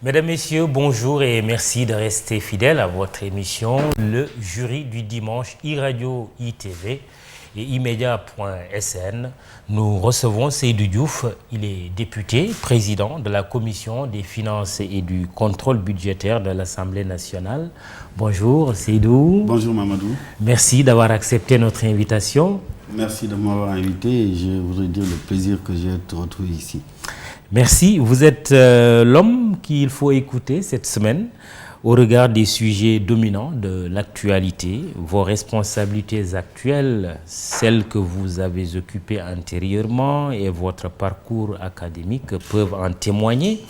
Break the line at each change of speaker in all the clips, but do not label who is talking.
Mesdames, Messieurs, bonjour et merci de rester fidèles à votre émission Le Jury du Dimanche, iRadio, ITV et imedia.sn. Nous recevons Seydou Diouf, il est député, président de la Commission des finances et du contrôle budgétaire de l'Assemblée nationale. Bonjour Seydou.
Bonjour Mamadou.
Merci d'avoir accepté notre invitation.
Merci de m'avoir invité et je voudrais dire le plaisir que j'ai de te retrouver ici.
Merci. Vous êtes l'homme qu'il faut écouter cette semaine au regard des sujets dominants de l'actualité. Vos responsabilités actuelles, celles que vous avez occupées antérieurement et votre parcours académique peuvent en témoigner.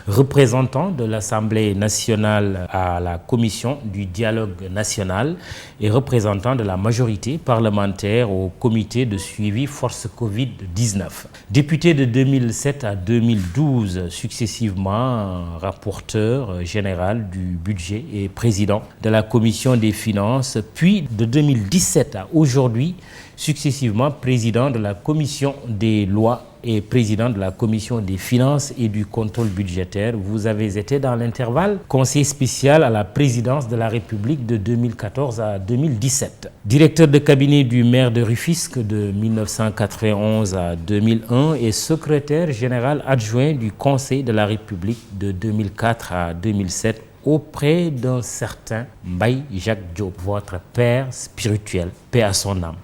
Représentant de l'Assemblée nationale à la Commission du dialogue national et représentant de la majorité parlementaire au comité de suivi force Covid-19. Député de 2007 à 2012, successivement rapporteur général du budget et président de la Commission des finances, puis de 2017 à aujourd'hui, successivement président de la Commission des lois et président de la Commission des finances et du contrôle budgétaire. Vous avez été dans l'intervalle conseiller spécial à la présidence de la République de 2014 à 2017. Directeur de cabinet du maire de Rufisque de 1991 à 2001 et secrétaire général adjoint du Conseil de la République de 2004 à 2007 auprès d'un certain Mbaye Jacques Diop, votre père spirituel, paix à son âme.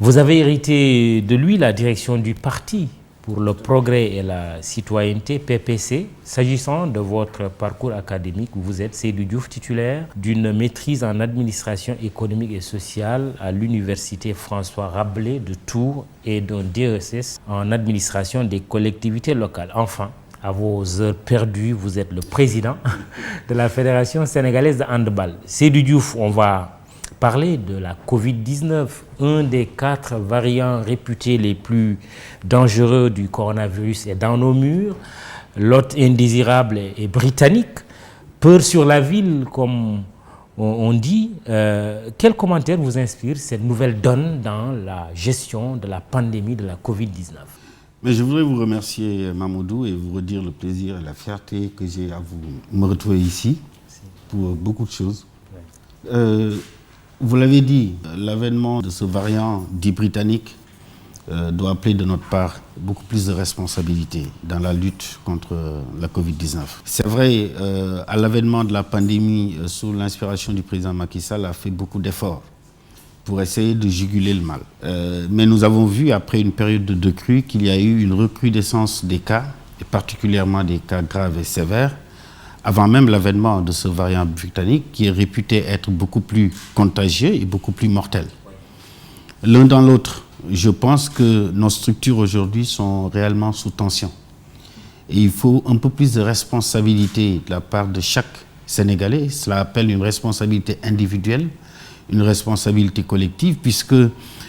Vous avez hérité de lui la direction du parti pour le progrès et la citoyenneté, PPC. S'agissant de votre parcours académique, vous êtes Seydou Diouf, titulaire d'une maîtrise en administration économique et sociale à l'université François Rabelais de Tours et d'un DESS en administration des collectivités locales. Enfin, à vos heures perdues, vous êtes le président de la Fédération sénégalaise de handball. Seydou Diouf, on va parler de la Covid-19, un des 4 variants réputés les plus dangereux du coronavirus est dans nos murs. L'hôte indésirable est britannique. Peur sur la ville, comme on dit. Quel commentaire vous inspire cette nouvelle donne dans la gestion de la pandémie de la Covid-19 ?
Mais je voudrais vous remercier Mamadou et vous redire le plaisir et la fierté que j'ai à me retrouver ici pour beaucoup de choses. Vous l'avez dit, l'avènement de ce variant dit britannique doit appeler de notre part beaucoup plus de responsabilité dans la lutte contre la Covid-19. C'est vrai, à l'avènement de la pandémie, sous l'inspiration du président Macky Sall, a fait beaucoup d'efforts pour essayer de juguler le mal. Mais nous avons vu, après une période de décrue, qu'il y a eu une recrudescence des cas, et particulièrement des cas graves et sévères, avant même l'avènement de ce variant britannique qui est réputé être beaucoup plus contagieux et beaucoup plus mortel. L'un dans l'autre, je pense que nos structures aujourd'hui sont réellement sous tension. Et il faut un peu plus de responsabilité de la part de chaque Sénégalais. Cela appelle une responsabilité individuelle, une responsabilité collective, puisque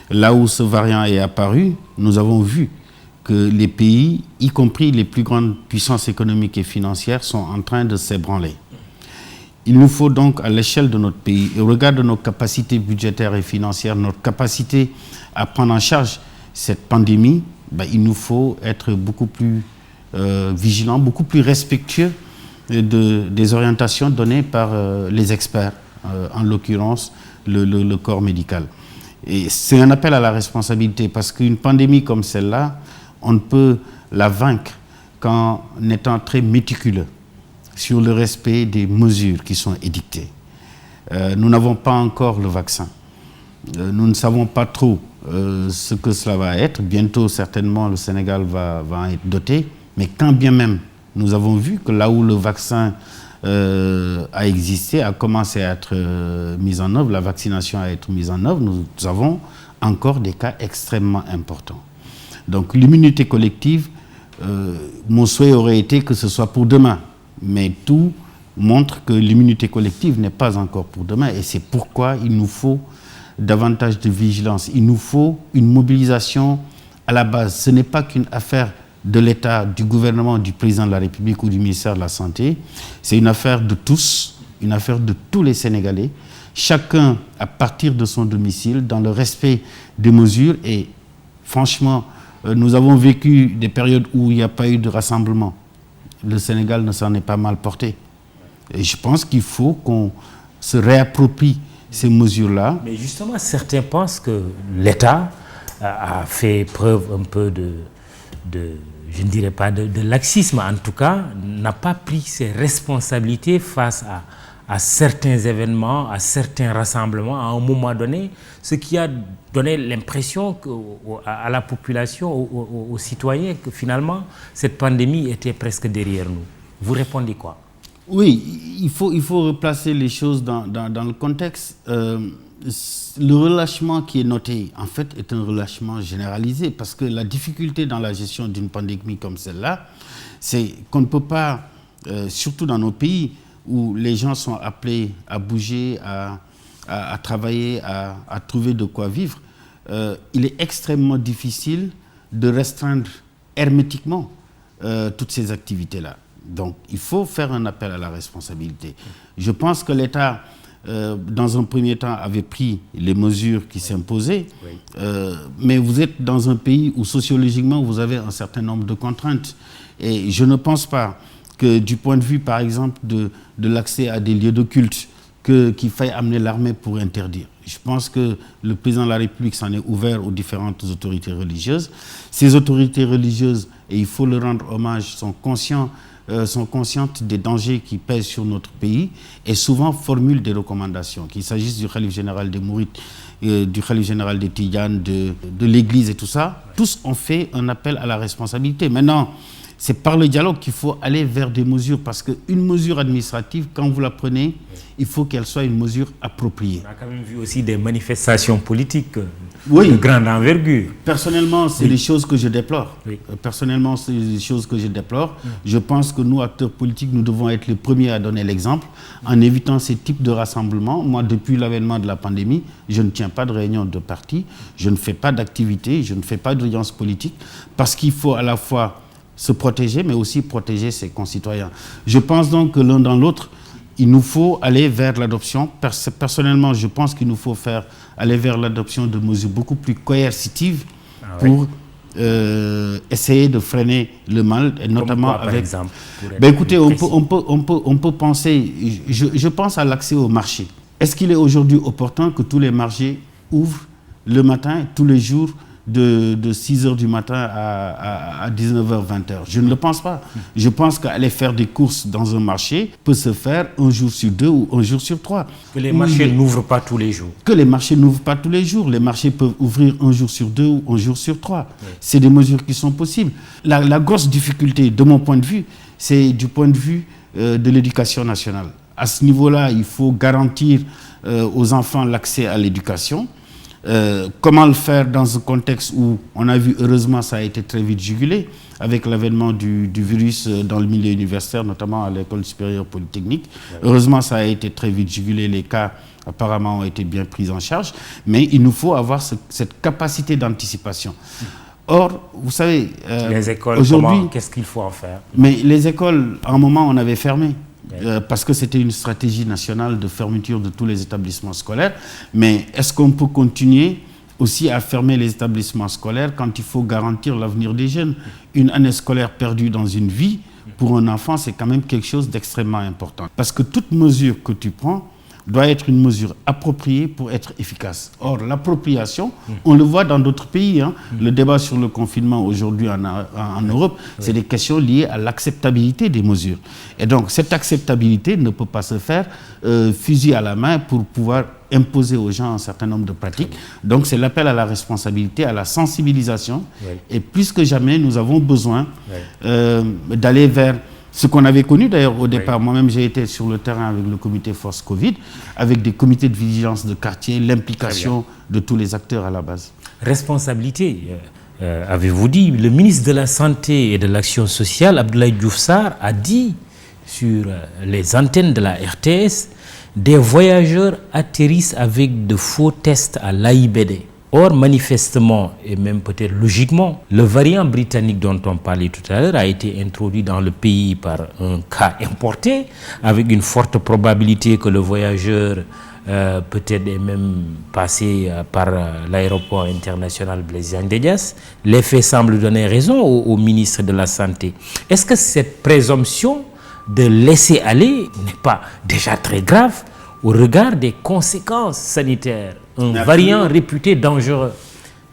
là où ce variant est apparu, nous avons vu que les pays, y compris les plus grandes puissances économiques et financières, sont en train de s'ébranler. Il nous faut donc, à l'échelle de notre pays, au regard de nos capacités budgétaires et financières, notre capacité à prendre en charge cette pandémie, il nous faut être beaucoup plus vigilants, beaucoup plus respectueux des orientations données par les experts, en l'occurrence le corps médical. Et c'est un appel à la responsabilité, parce qu'une pandémie comme celle-là, on ne peut la vaincre qu'en étant très méticuleux sur le respect des mesures qui sont édictées. Nous n'avons pas encore le vaccin. Nous ne savons pas trop ce que cela va être. Bientôt, certainement, le Sénégal va en être doté. Mais quand bien même, nous avons vu que là où le vaccin a existé, a commencé à être mis en œuvre, la vaccination a été mise en œuvre, nous avons encore des cas extrêmement importants. Donc l'immunité collective, mon souhait aurait été que ce soit pour demain. Mais tout montre que l'immunité collective n'est pas encore pour demain. Et c'est pourquoi il nous faut davantage de vigilance. Il nous faut une mobilisation à la base. Ce n'est pas qu'une affaire de l'État, du gouvernement, du président de la République ou du ministère de la Santé. C'est une affaire de tous, une affaire de tous les Sénégalais. Chacun à partir de son domicile, dans le respect des mesures. Et franchement, nous avons vécu des périodes où il n'y a pas eu de rassemblement. Le Sénégal ne s'en est pas mal porté. Et je pense qu'il faut qu'on se réapproprie ces mesures-là.
Mais justement, certains pensent que l'État a fait preuve un peu je ne dirais pas de laxisme, en tout cas, n'a pas pris ses responsabilités face à certains événements, à certains rassemblements, à un moment donné, ce qui a donné l'impression à la population, aux citoyens, que finalement, cette pandémie était presque derrière nous. Vous répondez quoi?
Oui, il faut replacer les choses dans le contexte. Le relâchement qui est noté, en fait, est un relâchement généralisé parce que la difficulté dans la gestion d'une pandémie comme celle-là, c'est qu'on ne peut pas, surtout dans nos pays où les gens sont appelés à bouger, à travailler, à trouver de quoi vivre, il est extrêmement difficile de restreindre hermétiquement toutes ces activités-là. Donc, il faut faire un appel à la responsabilité. Je pense que l'État, dans un premier temps, avait pris les mesures qui s'imposaient, mais vous êtes dans un pays où sociologiquement, vous avez un certain nombre de contraintes. Et je ne pense pas que du point de vue, par exemple, de l'accès à des lieux de culte, qu'il faille amener l'armée pour interdire. Je pense que le président de la République s'en est ouvert aux différentes autorités religieuses. Ces autorités religieuses, et il faut leur rendre hommage, sont conscientes des dangers qui pèsent sur notre pays et souvent formulent des recommandations, qu'il s'agisse du khalife général des Mourides, du khalife général des Tidianes, de l'Église et tout ça. Tous ont fait un appel à la responsabilité. Maintenant, c'est par le dialogue qu'il faut aller vers des mesures, parce qu'une mesure administrative, quand vous la prenez, il faut qu'elle soit une mesure appropriée.
On a quand même vu aussi des manifestations politiques de grande envergure.
Personnellement, c'est les choses que je déplore. Personnellement, c'est les choses que je déplore. Je pense que nous, acteurs politiques, nous devons être les premiers à donner l'exemple en évitant ces types de rassemblements. Moi, depuis l'avènement de la pandémie, je ne tiens pas de réunion de parti, je ne fais pas d'activité, je ne fais pas d'audience politique, parce qu'il faut à la fois se protéger, mais aussi protéger ses concitoyens. Je pense donc que l'un dans l'autre, il nous faut aller vers l'adoption. Personnellement, je pense qu'il nous faut aller vers l'adoption de mesures beaucoup plus coercitives pour essayer de freiner le mal, et notamment
quoi, par exemple,
écoutez, on peut penser, je pense à l'accès au marché. Est-ce qu'il est aujourd'hui opportun que tous les marchés ouvrent le matin, tous les jours, de 6h du matin à 19h, 20h? Je ne le pense pas. Je pense qu'aller faire des courses dans un marché peut se faire un jour sur 2 ou un jour sur 3.
Que les marchés n'ouvrent pas tous les jours.
Que les marchés n'ouvrent pas tous les jours. Les marchés peuvent ouvrir un jour sur 2 ou un jour sur 3. C'est des mesures qui sont possibles. La grosse difficulté, de mon point de vue, c'est du point de vue de l'éducation nationale. À ce niveau-là, il faut garantir aux enfants l'accès à l'éducation. Comment le faire dans un contexte où on a vu, heureusement, ça a été très vite jugulé avec l'avènement du virus dans le milieu universitaire, notamment à l'école supérieure polytechnique. Heureusement, ça a été très vite jugulé. Les cas, apparemment, ont été bien pris en charge. Mais il nous faut avoir cette capacité d'anticipation. Or, vous savez,
les écoles, qu'est-ce qu'il faut en faire?
Mais les écoles, à un moment, on avait fermé. Parce que c'était une stratégie nationale de fermeture de tous les établissements scolaires. Mais est-ce qu'on peut continuer aussi à fermer les établissements scolaires quand il faut garantir l'avenir des jeunes? Une année scolaire perdue dans une vie, pour un enfant, c'est quand même quelque chose d'extrêmement important. Parce que toute mesure que tu prends doit être une mesure appropriée pour être efficace. Or, l'appropriation, on le voit dans d'autres pays. Le débat sur le confinement aujourd'hui en Europe, c'est des questions liées à l'acceptabilité des mesures. Et donc, cette acceptabilité ne peut pas se faire fusil à la main pour pouvoir imposer aux gens un certain nombre de pratiques. Donc, c'est l'appel à la responsabilité, à la sensibilisation. Et plus que jamais, nous avons besoin d'aller vers ce qu'on avait connu d'ailleurs au départ. Moi-même, j'ai été sur le terrain avec le comité Force Covid, avec des comités de vigilance de quartier, l'implication de tous les acteurs à la base.
Responsabilité, avez-vous dit, le ministre de la Santé et de l'Action sociale, Abdoulaye Diouf Sarr, a dit sur les antennes de la RTS, des voyageurs atterrissent avec de faux tests à l'AIBD. Or, manifestement, et même peut-être logiquement, le variant britannique dont on parlait tout à l'heure a été introduit dans le pays par un cas importé, avec une forte probabilité que le voyageur peut-être est même passé par l'aéroport international Blaise Diagne. Les faits semblent donner raison au ministre de la Santé. Est-ce que cette présomption de laisser aller n'est pas déjà très grave au regard des conséquences sanitaires? Un variant réputé dangereux.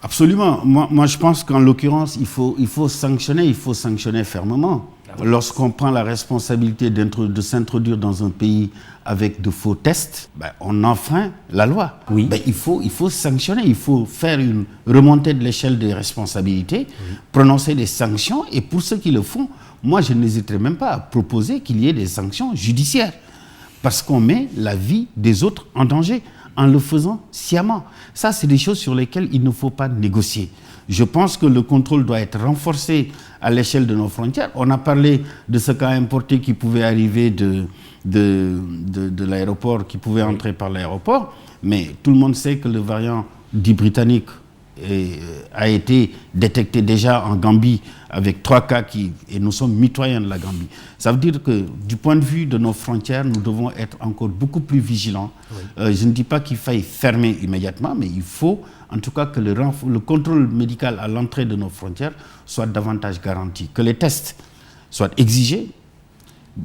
Absolument. Moi, je pense qu'en l'occurrence, il faut sanctionner fermement. Lorsqu'on prend la responsabilité de s'introduire dans un pays avec de faux tests, on enfreint la loi.
Oui.
Il faut sanctionner, il faut faire une remontée de l'échelle des responsabilités, prononcer des sanctions, et pour ceux qui le font, moi je n'hésiterai même pas à proposer qu'il y ait des sanctions judiciaires, parce qu'on met la vie des autres en danger en le faisant sciemment. Ça, c'est des choses sur lesquelles il ne faut pas négocier. Je pense que le contrôle doit être renforcé à l'échelle de nos frontières. On a parlé de ce cas importé qui pouvait arriver de l'aéroport, qui pouvait entrer par l'aéroport, mais tout le monde sait que le variant dit britannique a été détecté déjà en Gambie avec 3 cas et nous sommes mitoyens de la Gambie. Ça veut dire que du point de vue de nos frontières, nous devons être encore beaucoup plus vigilants. Oui. Je ne dis pas qu'il faille fermer immédiatement, mais il faut en tout cas que le contrôle médical à l'entrée de nos frontières soit davantage garanti, que les tests soient exigés.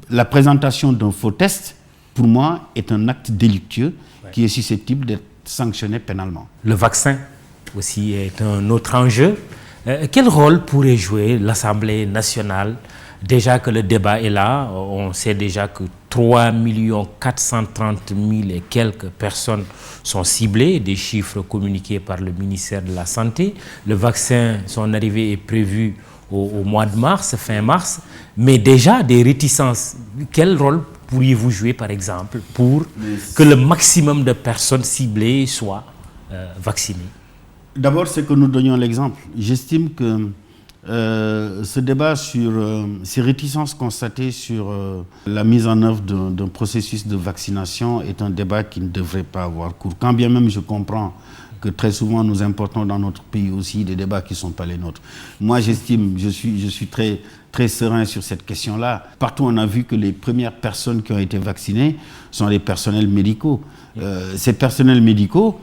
La présentation d'un faux test, pour moi, est un acte délictueux qui est susceptible d'être sanctionné pénalement.
Le vaccin aussi est un autre enjeu. Quel rôle pourrait jouer l'Assemblée nationale? Déjà que le débat est là, on sait déjà que 3 430 000 et quelques personnes sont ciblées, des chiffres communiqués par le ministère de la Santé. Le vaccin, son arrivée est prévue au mois de mars, fin mars, mais déjà des réticences. Quel rôle pourriez-vous jouer, par exemple, pour que le maximum de personnes ciblées soient vaccinées?
D'abord, c'est que nous donnions l'exemple. J'estime que ce débat sur ces réticences constatées sur la mise en œuvre d'un processus de vaccination est un débat qui ne devrait pas avoir cours. Quand bien même je comprends que très souvent nous importons dans notre pays aussi des débats qui ne sont pas les nôtres. Moi, j'estime, je suis très, très serein sur cette question-là. Partout, on a vu que les premières personnes qui ont été vaccinées sont les personnels médicaux. Ces personnels médicaux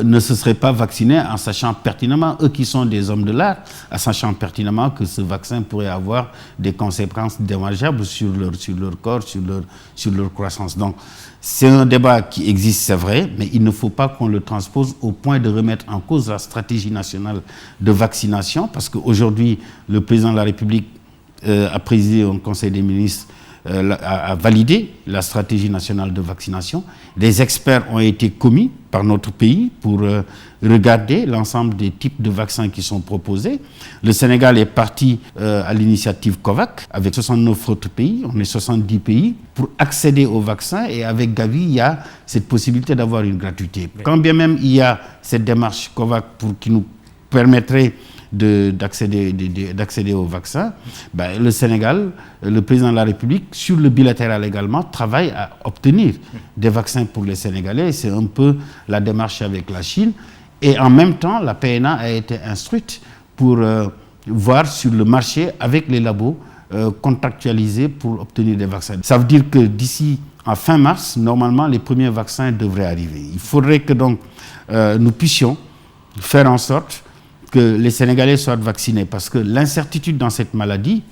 ne se seraient pas vaccinés en sachant pertinemment, eux qui sont des hommes de l'art, en sachant pertinemment que ce vaccin pourrait avoir des conséquences dommageables sur leur corps, sur leur croissance. Donc, c'est un débat qui existe, c'est vrai, mais il ne faut pas qu'on le transpose au point de remettre en cause la stratégie nationale de vaccination, parce qu'aujourd'hui, le président de la République a présidé un conseil des ministres, a validé la stratégie nationale de vaccination. Des experts ont été commis par notre pays pour regarder l'ensemble des types de vaccins qui sont proposés. Le Sénégal est parti à l'initiative COVAX avec 69 autres pays, on est 70 pays, pour accéder au vaccin, et avec Gavi, il y a cette possibilité d'avoir une gratuité. Quand bien même il y a cette démarche COVAX qui nous permettrait d'accéder au vaccin, le Sénégal, le président de la République, sur le bilatéral également, travaille à obtenir des vaccins pour les Sénégalais. C'est un peu la démarche avec la Chine. Et en même temps, la PNA a été instruite pour voir sur le marché avec les labos contractualisés pour obtenir des vaccins. Ça veut dire que d'ici à fin mars, normalement, les premiers vaccins devraient arriver. Il faudrait que donc nous puissions faire en sorte que les Sénégalais soient vaccinés, parce que l'incertitude dans cette maladie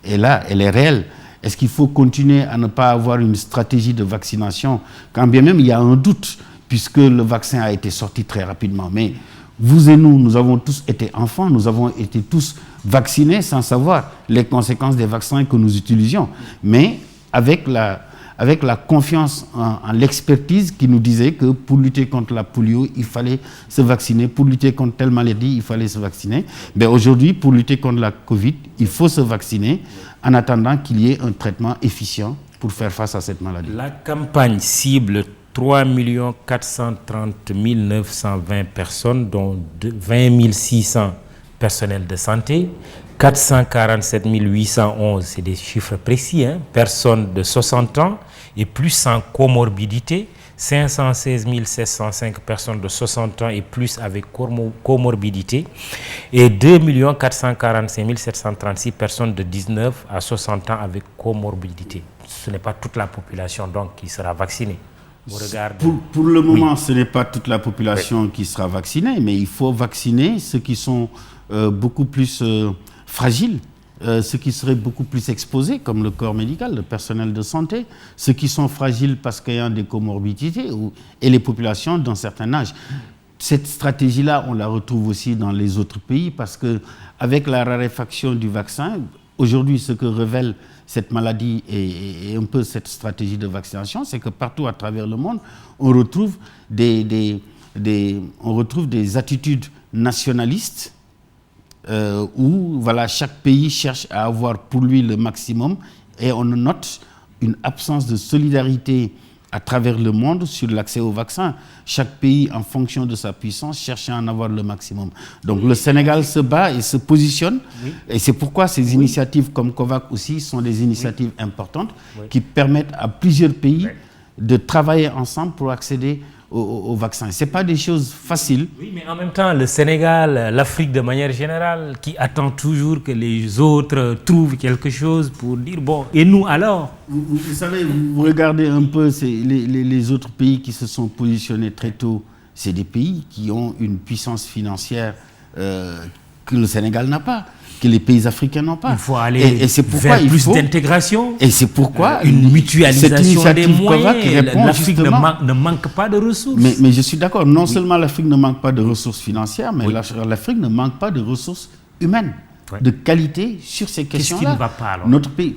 est là, elle est réelle. Est-ce qu'il faut continuer à ne pas avoir une stratégie de vaccination, quand bien même il y a un doute, puisque le vaccin a été sorti très rapidement? Mais vous et nous avons tous été enfants, nous avons été tous vaccinés sans savoir les conséquences des vaccins que nous utilisions. Mais avec la confiance en l'expertise qui nous disait que pour lutter contre la polio, il fallait se vacciner, pour lutter contre telle maladie, il fallait se vacciner. Mais aujourd'hui, pour lutter contre la Covid, il faut se vacciner en attendant qu'il y ait un traitement efficient pour faire face à cette maladie.
La campagne cible 3 430 920 personnes, dont 20 600 personnels de santé, 447 811, c'est des chiffres précis, personnes de 60 ans et plus sans comorbidité, 516 705 personnes de 60 ans et plus avec comorbidité, et 2 445 736 personnes de 19 à 60 ans avec comorbidité. Ce n'est pas toute la population donc qui sera vaccinée.
Pour le moment, ce n'est pas toute la population qui sera vaccinée, mais il faut vacciner ceux qui sont beaucoup plus fragiles, ceux qui seraient beaucoup plus exposés, comme le corps médical, le personnel de santé, ceux qui sont fragiles parce qu'il y a des comorbidités, et les populations d'un certain âge. Cette stratégie-là, on la retrouve aussi dans les autres pays, parce qu'avec la raréfaction du vaccin, aujourd'hui, ce que révèle cette maladie et un peu cette stratégie de vaccination, c'est que partout à travers le monde, on retrouve des attitudes nationalistes où voilà, chaque pays cherche à avoir pour lui le maximum, et on note une absence de solidarité à travers le monde sur l'accès au vaccin. Chaque pays, en fonction de sa puissance, cherche à en avoir le maximum. Donc le Sénégal se bat et se positionne, et c'est pourquoi ces initiatives comme COVAX aussi sont des initiatives importantes qui permettent à plusieurs pays de travailler ensemble pour accéder au vaccin. Ce n'est pas des choses faciles.
Oui, mais en même temps, le Sénégal, l'Afrique de manière générale, qui attend toujours que les autres trouvent quelque chose pour dire, bon, et nous alors?
Vous savez, vous regardez un peu les autres pays qui se sont positionnés très tôt, c'est des pays qui ont une puissance financière que le Sénégal n'a pas, que les pays africains n'ont pas.
Il faut aller vers plus d'intégration.
Et c'est pourquoi
une mutualisation des moyens. L'Afrique ne manque pas de ressources.
Mais je suis d'accord. Non seulement l'Afrique ne manque pas de ressources financières, mais l'Afrique ne manque pas de ressources humaines, de qualité sur ces questions-là.
Qu'est-ce qui ne va pas alors?
Notre pays.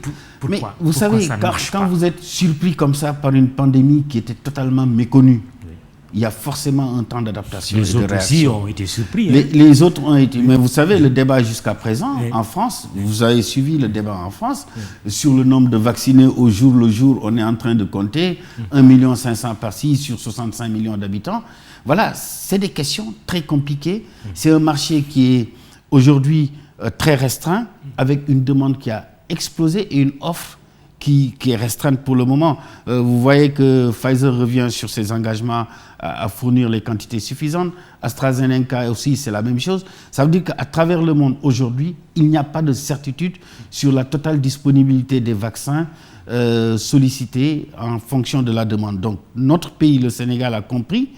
Mais vous savez, quand vous êtes surpris comme ça par une pandémie qui était totalement méconnue, il y a forcément un temps d'adaptation et de réaction.
Les autres aussi ont été surpris.
Les autres ont été... Mais vous savez, le débat jusqu'à présent, en France, vous avez suivi le débat en France, sur le nombre de vaccinés au jour le jour, on est en train de compter 1,5 million par-ci sur 65 millions d'habitants. Voilà, c'est des questions très compliquées. C'est un marché qui est aujourd'hui très restreint, avec une demande qui a explosé et une offre qui est restreinte pour le moment. Vous voyez que Pfizer revient sur ses engagements à fournir les quantités suffisantes. AstraZeneca aussi, c'est la même chose. Ça veut dire qu'à travers le monde, aujourd'hui, il n'y a pas de certitude sur la totale disponibilité des vaccins sollicités en fonction de la demande. Donc, notre pays, le Sénégal, a compris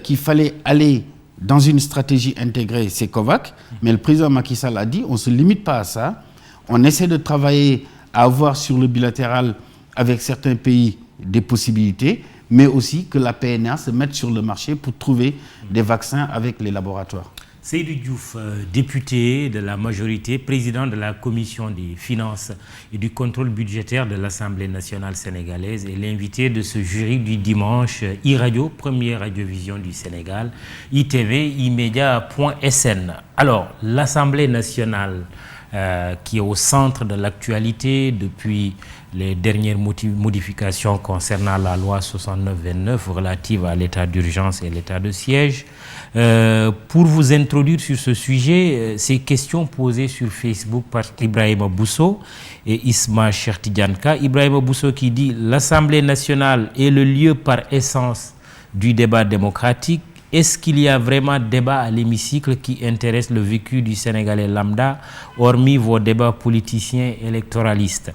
qu'il fallait aller dans une stratégie intégrée, c'est COVAX, mais le président Macky Sall a dit, on ne se limite pas à ça, on essaie de travailler à avoir sur le bilatéral avec certains pays des possibilités, mais aussi que la PNA se mette sur le marché pour trouver des vaccins avec les laboratoires.
Seydou Diouf, député de la majorité, président de la commission des finances et du contrôle budgétaire de l'Assemblée nationale sénégalaise, et l'invité de ce jury du dimanche, iRadio, première radiovision du Sénégal, ITV, imedia.sn. Alors, l'Assemblée nationale, qui est au centre de l'actualité depuis les dernières modifications concernant la loi 69-29 relative à l'état d'urgence et l'état de siège. Pour vous introduire sur ce sujet, ces questions posées sur Facebook par Ibrahima Bousso et Isma Chertidianka. Ibrahima Bousso qui dit « L'Assemblée nationale est le lieu par essence du débat démocratique. Est-ce qu'il y a vraiment débat à l'hémicycle qui intéresse le vécu du Sénégalais lambda, hormis vos débats politiciens électoralistes ?»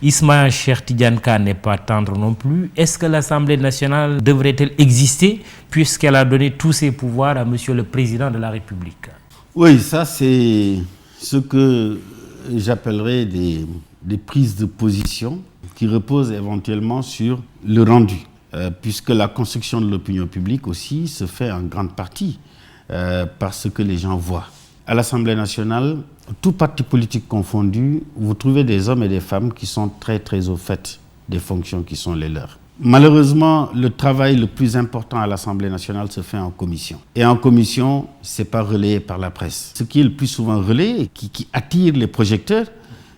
Isma Chertidianka n'est pas tendre non plus. Est-ce que l'Assemblée nationale devrait-elle exister puisqu'elle a donné tous ses pouvoirs à Monsieur le Président de la République?
Oui, ça c'est ce que j'appellerais des prises de position qui reposent éventuellement sur le rendu. Puisque la construction de l'opinion publique aussi se fait en grande partie par ce que les gens voient. À l'Assemblée nationale, tout parti politique confondu, vous trouvez des hommes et des femmes qui sont très très au fait des fonctions qui sont les leurs. Malheureusement, le travail le plus important à l'Assemblée nationale se fait en commission. Et en commission, ce n'est pas relayé par la presse. Ce qui est le plus souvent relayé, qui attire les projecteurs,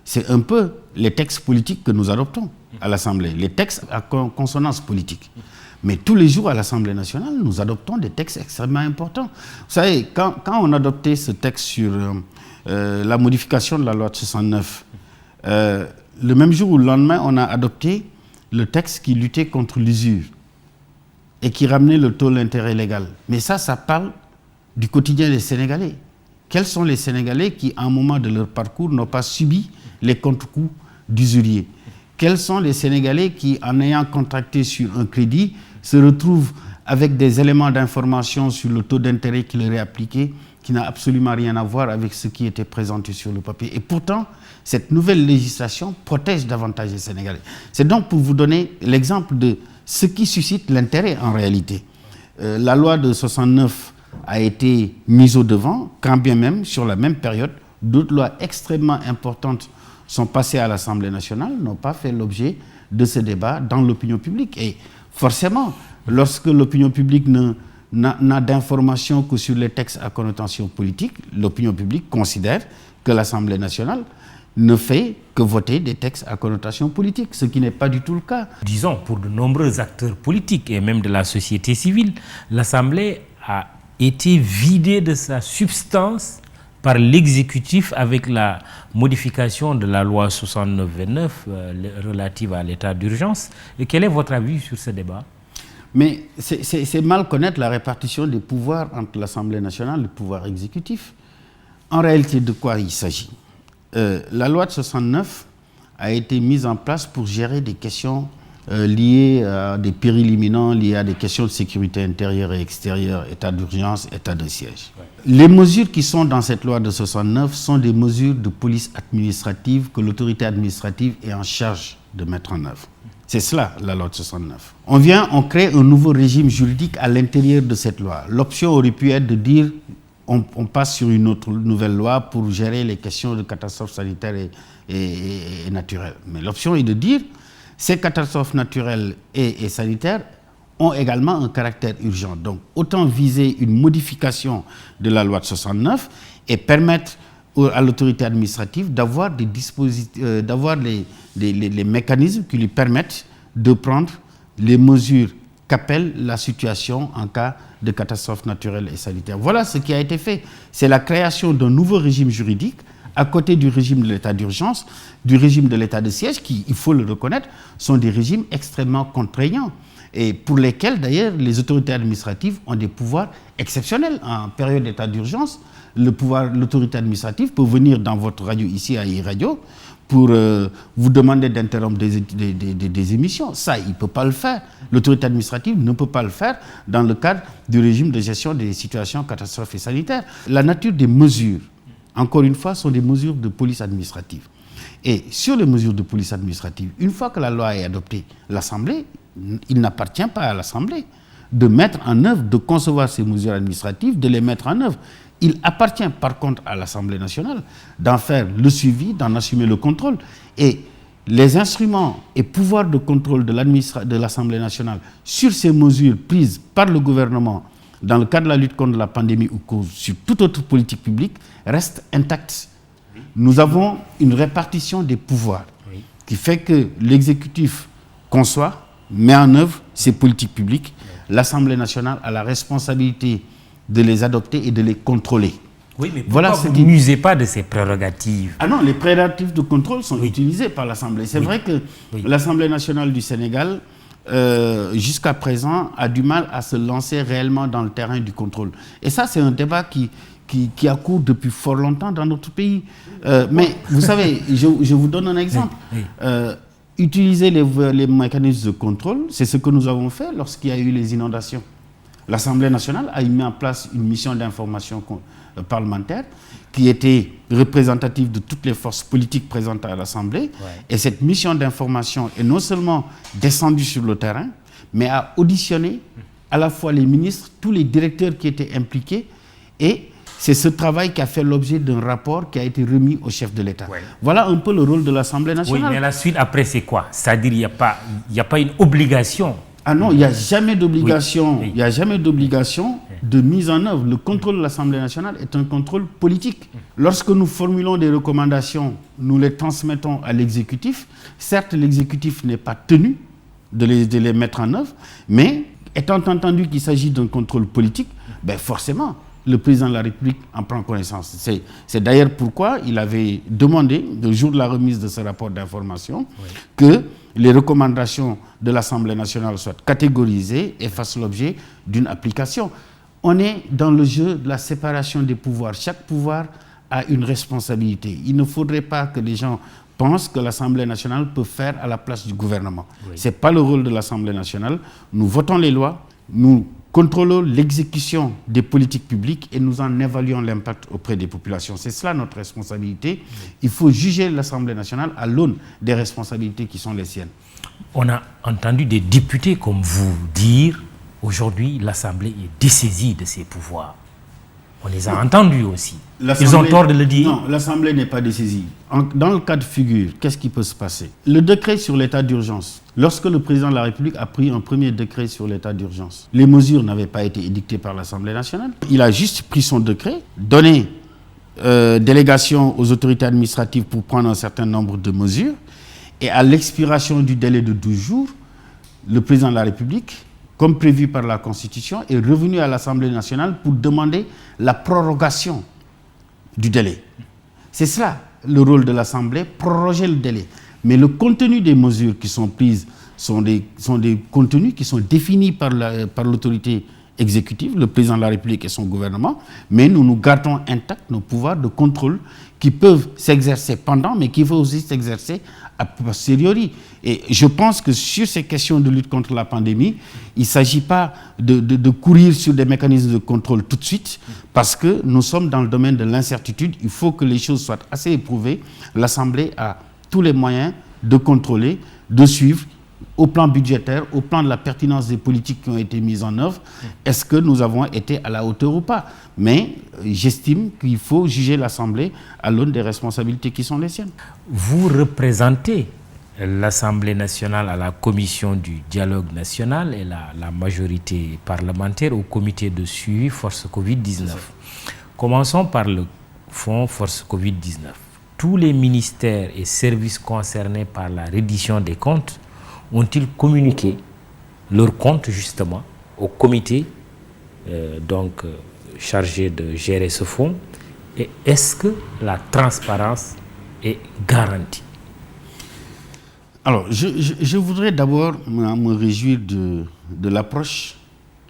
c'est un peu les textes politiques que nous adoptons à l'Assemblée, les textes à consonance politique. Mais tous les jours à l'Assemblée nationale, nous adoptons des textes extrêmement importants. Vous savez, quand on adoptait ce texte sur la modification de la loi de 69, le même jour ou le lendemain, on a adopté le texte qui luttait contre l'usure et qui ramenait le taux d'intérêt légal. Mais ça parle du quotidien des Sénégalais. Quels sont les Sénégalais qui, à un moment de leur parcours, n'ont pas subi les contre-coups d'usuriers? Quels sont les Sénégalais qui, en ayant contracté sur un crédit, se retrouvent avec des éléments d'information sur le taux d'intérêt qui leur est appliqué, qui n'a absolument rien à voir avec ce qui était présenté sur le papier. Et pourtant, cette nouvelle législation protège davantage les Sénégalais. C'est donc pour vous donner l'exemple de ce qui suscite l'intérêt en réalité. La loi de 69 a été mise au devant, quand bien même, sur la même période, d'autres lois extrêmement importantes sont passées à l'Assemblée nationale, n'ont pas fait l'objet de ce débat dans l'opinion publique. Et forcément, lorsque l'opinion publique n'a d'informations que sur les textes à connotation politique, l'opinion publique considère que l'Assemblée nationale ne fait que voter des textes à connotation politique, ce qui n'est pas du tout le cas.
Disons, pour de nombreux acteurs politiques et même de la société civile, l'Assemblée a été vidée de sa substance par l'exécutif avec la modification de la loi 69-29 relative à l'état d'urgence. Et quel est votre avis sur ce débat?
Mais c'est mal connaître la répartition des pouvoirs entre l'Assemblée nationale et le pouvoir exécutif. En réalité, de quoi il s'agit? La loi de 69 a été mise en place pour gérer des questions liées à des périls imminents, liées à des questions de sécurité intérieure et extérieure, état d'urgence, état de siège. Ouais. Les mesures qui sont dans cette loi de 69 sont des mesures de police administrative que l'autorité administrative est en charge de mettre en œuvre. C'est cela, la loi de 69. On crée un nouveau régime juridique à l'intérieur de cette loi. L'option aurait pu être de dire on passe sur une autre nouvelle loi pour gérer les questions de catastrophes sanitaires et naturelles. Mais l'option est de dire ces catastrophes naturelles et sanitaires ont également un caractère urgent. Donc, autant viser une modification de la loi de 69 et permettre à l'autorité administrative d'avoir des dispositifs, d'avoir les mécanismes qui lui permettent de prendre les mesures qu'appelle la situation en cas de catastrophe naturelle et sanitaire. Voilà ce qui a été fait. C'est la création d'un nouveau régime juridique à côté du régime de l'état d'urgence, du régime de l'état de siège, qui, il faut le reconnaître, sont des régimes extrêmement contraignants et pour lesquels, d'ailleurs, les autorités administratives ont des pouvoirs exceptionnels. En période d'état d'urgence, l'autorité administrative peut venir dans votre radio ici à iRadio pour vous demander d'interrompre des émissions. Ça, il ne peut pas le faire. L'autorité administrative ne peut pas le faire dans le cadre du régime de gestion des situations catastrophes et sanitaires. La nature des mesures, encore une fois, sont des mesures de police administrative. Et sur les mesures de police administrative, une fois que la loi est adoptée, l'Assemblée, il n'appartient pas à l'Assemblée de mettre en œuvre, de concevoir ces mesures administratives, de les mettre en œuvre. Il appartient par contre à l'Assemblée nationale d'en faire le suivi, d'en assumer le contrôle. Et les instruments et pouvoirs de contrôle de l'Assemblée nationale sur ces mesures prises par le gouvernement dans le cadre de la lutte contre la pandémie ou sur toute autre politique publique restent intacts. Nous avons une répartition des pouvoirs qui fait que l'exécutif conçoit, met en œuvre ces politiques publiques. L'Assemblée nationale a la responsabilité de les adopter et de les contrôler.
Oui, mais pourquoi vous n'usez pas de ces prérogatives?
Ah non, les prérogatives de contrôle sont utilisées par l'Assemblée. C'est vrai que l'Assemblée nationale du Sénégal, jusqu'à présent, a du mal à se lancer réellement dans le terrain du contrôle. Et ça, c'est un débat qui a cours depuis fort longtemps dans notre pays. Mais vous savez, je vous donne un exemple. Utiliser les mécanismes de contrôle, c'est ce que nous avons fait lorsqu'il y a eu les inondations. L'Assemblée nationale a mis en place une mission d'information parlementaire qui était représentative de toutes les forces politiques présentes à l'Assemblée. Ouais. Et cette mission d'information est non seulement descendue sur le terrain, mais a auditionné à la fois les ministres, tous les directeurs qui étaient impliqués. Et c'est ce travail qui a fait l'objet d'un rapport qui a été remis au chef de l'État. Ouais. Voilà un peu le rôle de l'Assemblée nationale.
Oui, mais la suite après, c'est quoi? C'est-à-dire qu'il n'y a pas une obligation.
Ah non, il n'y a jamais d'obligation. Il n'y a jamais d'obligation de mise en œuvre. Le contrôle de l'Assemblée nationale est un contrôle politique. Lorsque nous formulons des recommandations, nous les transmettons à l'exécutif. Certes, l'exécutif n'est pas tenu de les mettre en œuvre, mais étant entendu qu'il s'agit d'un contrôle politique, ben forcément, le président de la République en prend connaissance. C'est d'ailleurs pourquoi il avait demandé, le jour de la remise de ce rapport d'information, que les recommandations de l'Assemblée nationale soient catégorisées et fassent l'objet d'une application. On est dans le jeu de la séparation des pouvoirs. Chaque pouvoir a une responsabilité. Il ne faudrait pas que les gens pensent que l'Assemblée nationale peut faire à la place du gouvernement. Ce n'est pas le rôle de l'Assemblée nationale. Nous votons les lois. nous contrôlons l'exécution des politiques publiques et nous en évaluons l'impact auprès des populations. C'est cela notre responsabilité. Il faut juger l'Assemblée nationale à l'aune des responsabilités qui sont les siennes.
On a entendu des députés comme vous dire aujourd'hui l'Assemblée est dessaisie de ses pouvoirs. On les a entendus aussi. Ils ont tort de le dire.
Non, l'Assemblée n'est pas dessaisie. Dans le cas de figure, qu'est-ce qui peut se passer? Le décret sur l'état d'urgence. Lorsque le président de la République a pris un premier décret sur l'état d'urgence, les mesures n'avaient pas été édictées par l'Assemblée nationale. Il a juste pris son décret, donné délégation aux autorités administratives pour prendre un certain nombre de mesures. Et à l'expiration du délai de 12 jours, le président de la République, comme prévu par la Constitution, est revenu à l'Assemblée nationale pour demander la prorogation du délai. C'est cela le rôle de l'Assemblée, proroger le délai. Mais le contenu des mesures qui sont prises sont des contenus qui sont définis par l'autorité exécutive, le président de la République et son gouvernement, mais nous gardons intacts nos pouvoirs de contrôle qui peuvent s'exercer pendant, mais qui peuvent aussi s'exercer a posteriori. Et je pense que sur ces questions de lutte contre la pandémie, il ne s'agit pas de courir sur des mécanismes de contrôle tout de suite, parce que nous sommes dans le domaine de l'incertitude. Il faut que les choses soient assez éprouvées. L'Assemblée a tous les moyens de contrôler, de suivre, au plan budgétaire, au plan de la pertinence des politiques qui ont été mises en œuvre. Est-ce que nous avons été à la hauteur ou pas? Mais j'estime qu'il faut juger l'Assemblée à l'aune des responsabilités qui sont les siennes.
Vous représentez l'Assemblée nationale à la commission du dialogue national et la majorité parlementaire au comité de suivi Force Covid-19. Commençons par le fonds Force Covid-19. Tous les ministères et services concernés par la reddition des comptes ont-ils communiqué leurs comptes justement au comité chargé de gérer ce fonds? Et est-ce que la transparence est garantie?
Alors, je voudrais d'abord me réjouir de l'approche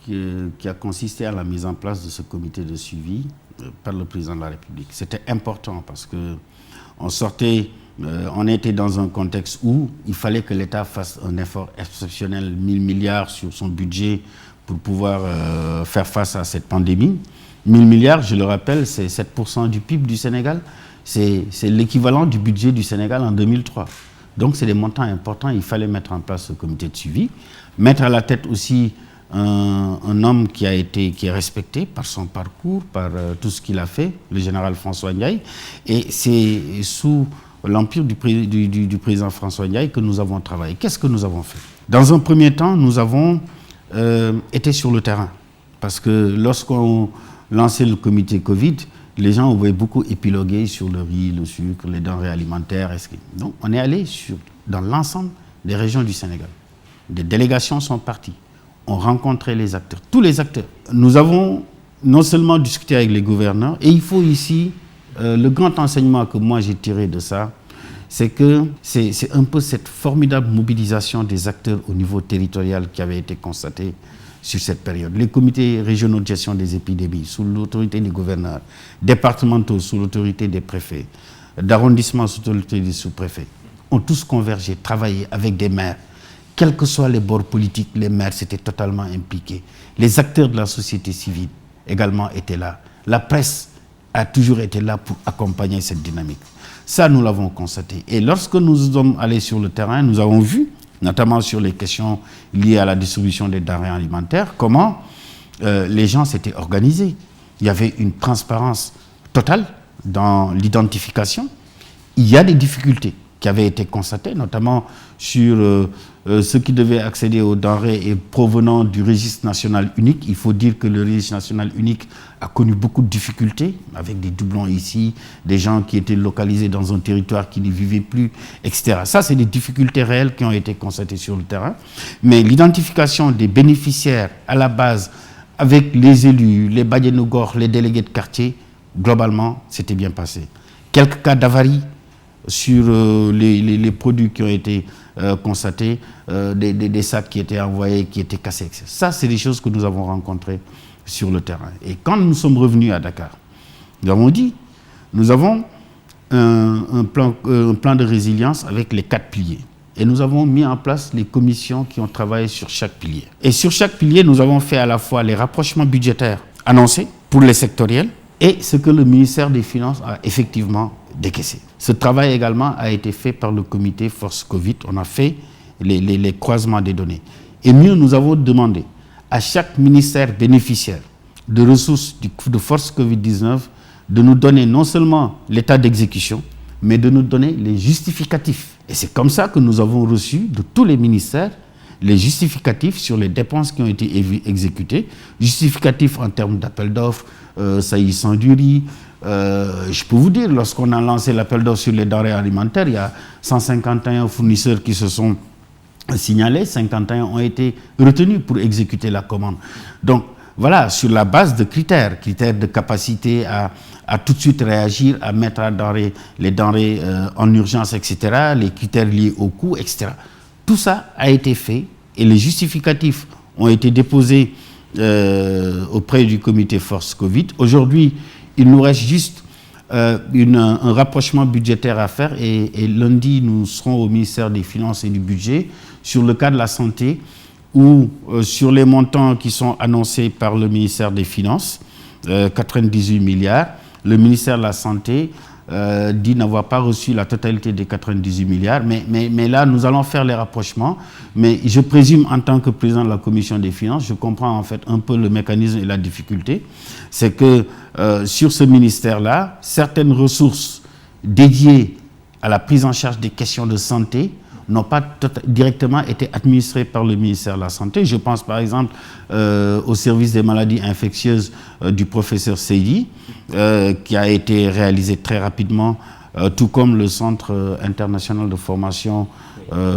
qui a consisté à la mise en place de ce comité de suivi par le président de la République. C'était important parce on était dans un contexte où il fallait que l'État fasse un effort exceptionnel, 1000 milliards sur son budget pour pouvoir faire face à cette pandémie. 1000 milliards, je le rappelle, c'est 7% du PIB du Sénégal. C'est l'équivalent du budget du Sénégal en 2003. Donc c'est des montants importants, il fallait mettre en place ce comité de suivi. Mettre à la tête aussi un homme qui est respecté par son parcours, par tout ce qu'il a fait, le général François Ndiaye. Et c'est sous l'empire du président François Ndiaye que nous avons travaillé. Qu'est-ce que nous avons fait? Dans un premier temps, nous avons été sur le terrain. Parce que lorsqu'on lançait le comité Covid, les gens avaient beaucoup épilogué sur le riz, le sucre, les denrées alimentaires. Donc on est allé dans l'ensemble des régions du Sénégal. Des délégations sont parties. On rencontrait les acteurs, tous les acteurs. Nous avons non seulement discuté avec les gouverneurs, et il faut ici, le grand enseignement que moi j'ai tiré de ça, c'est que c'est un peu cette formidable mobilisation des acteurs au niveau territorial qui avait été constatée sur cette période. Les comités régionaux de gestion des épidémies, sous l'autorité des gouverneurs, départementaux, sous l'autorité des préfets, d'arrondissements, sous l'autorité des sous-préfets, ont tous convergé, travaillé avec des maires. Quels que soient les bords politiques, les maires s'étaient totalement impliqués. Les acteurs de la société civile également étaient là. La presse a toujours été là pour accompagner cette dynamique. Ça, nous l'avons constaté. Et lorsque nous sommes allés sur le terrain, nous avons vu, notamment sur les questions liées à la distribution des denrées alimentaires, comment les gens s'étaient organisés. Il y avait une transparence totale dans l'identification. Il y a des difficultés qui avaient été constatées, notamment sur ceux qui devaient accéder aux denrées et provenant du registre national unique. Il faut dire que le registre national unique a connu beaucoup de difficultés, avec des doublons ici, des gens qui étaient localisés dans un territoire qui n'y vivaient plus, etc. Ça, c'est des difficultés réelles qui ont été constatées sur le terrain. Mais l'identification des bénéficiaires à la base, avec les élus, les badianougors, les délégués de quartier, globalement, c'était bien passé. Quelques cas d'avarie sur les produits qui ont été constatés, des sacs qui étaient envoyés, qui étaient cassés, etc. Ça, c'est des choses que nous avons rencontrées sur le terrain. Et quand nous sommes revenus à Dakar, nous avons dit, nous avons un plan de résilience avec les 4 piliers. Et nous avons mis en place les commissions qui ont travaillé sur chaque pilier. Et sur chaque pilier, nous avons fait à la fois les rapprochements budgétaires annoncés pour les sectoriels et ce que le ministère des Finances a effectivement décaissé. Ce travail également a été fait par le comité Force Covid. On a fait les croisements des données. Et mieux, nous avons demandé à chaque ministère bénéficiaire de ressources de Force Covid-19 de nous donner non seulement l'état d'exécution, mais de nous donner les justificatifs. Et c'est comme ça que nous avons reçu de tous les ministères les justificatifs sur les dépenses qui ont été exécutées, justificatifs en termes d'appel d'offres, s'agissant du riz. Je peux vous dire, lorsqu'on a lancé l'appel d'offres sur les denrées alimentaires, il y a 151 fournisseurs qui se sont signalés, 51 ont été retenus pour exécuter la commande. Donc voilà, sur la base de critères de capacité à tout de suite réagir, à mettre les denrées en urgence, etc., les critères liés au coût, etc. Tout ça a été fait et les justificatifs ont été déposés auprès du comité Force Covid. Aujourd'hui, il nous reste juste un rapprochement budgétaire à faire et lundi, nous serons au ministère des Finances et du Budget sur le cas de la santé ou sur les montants qui sont annoncés par le ministère des Finances, 98 milliards. Le ministère de la Santé dit n'avoir pas reçu la totalité des 98 milliards, mais là, nous allons faire les rapprochements. Mais je présume, en tant que président de la Commission des Finances, je comprends en fait un peu le mécanisme et la difficulté. C'est que sur ce ministère-là, certaines ressources dédiées à la prise en charge des questions de santé n'ont pas directement été administrées par le ministère de la Santé. Je pense par exemple au service des maladies infectieuses du professeur Seydi, qui a été réalisé très rapidement, tout comme le Centre international de formation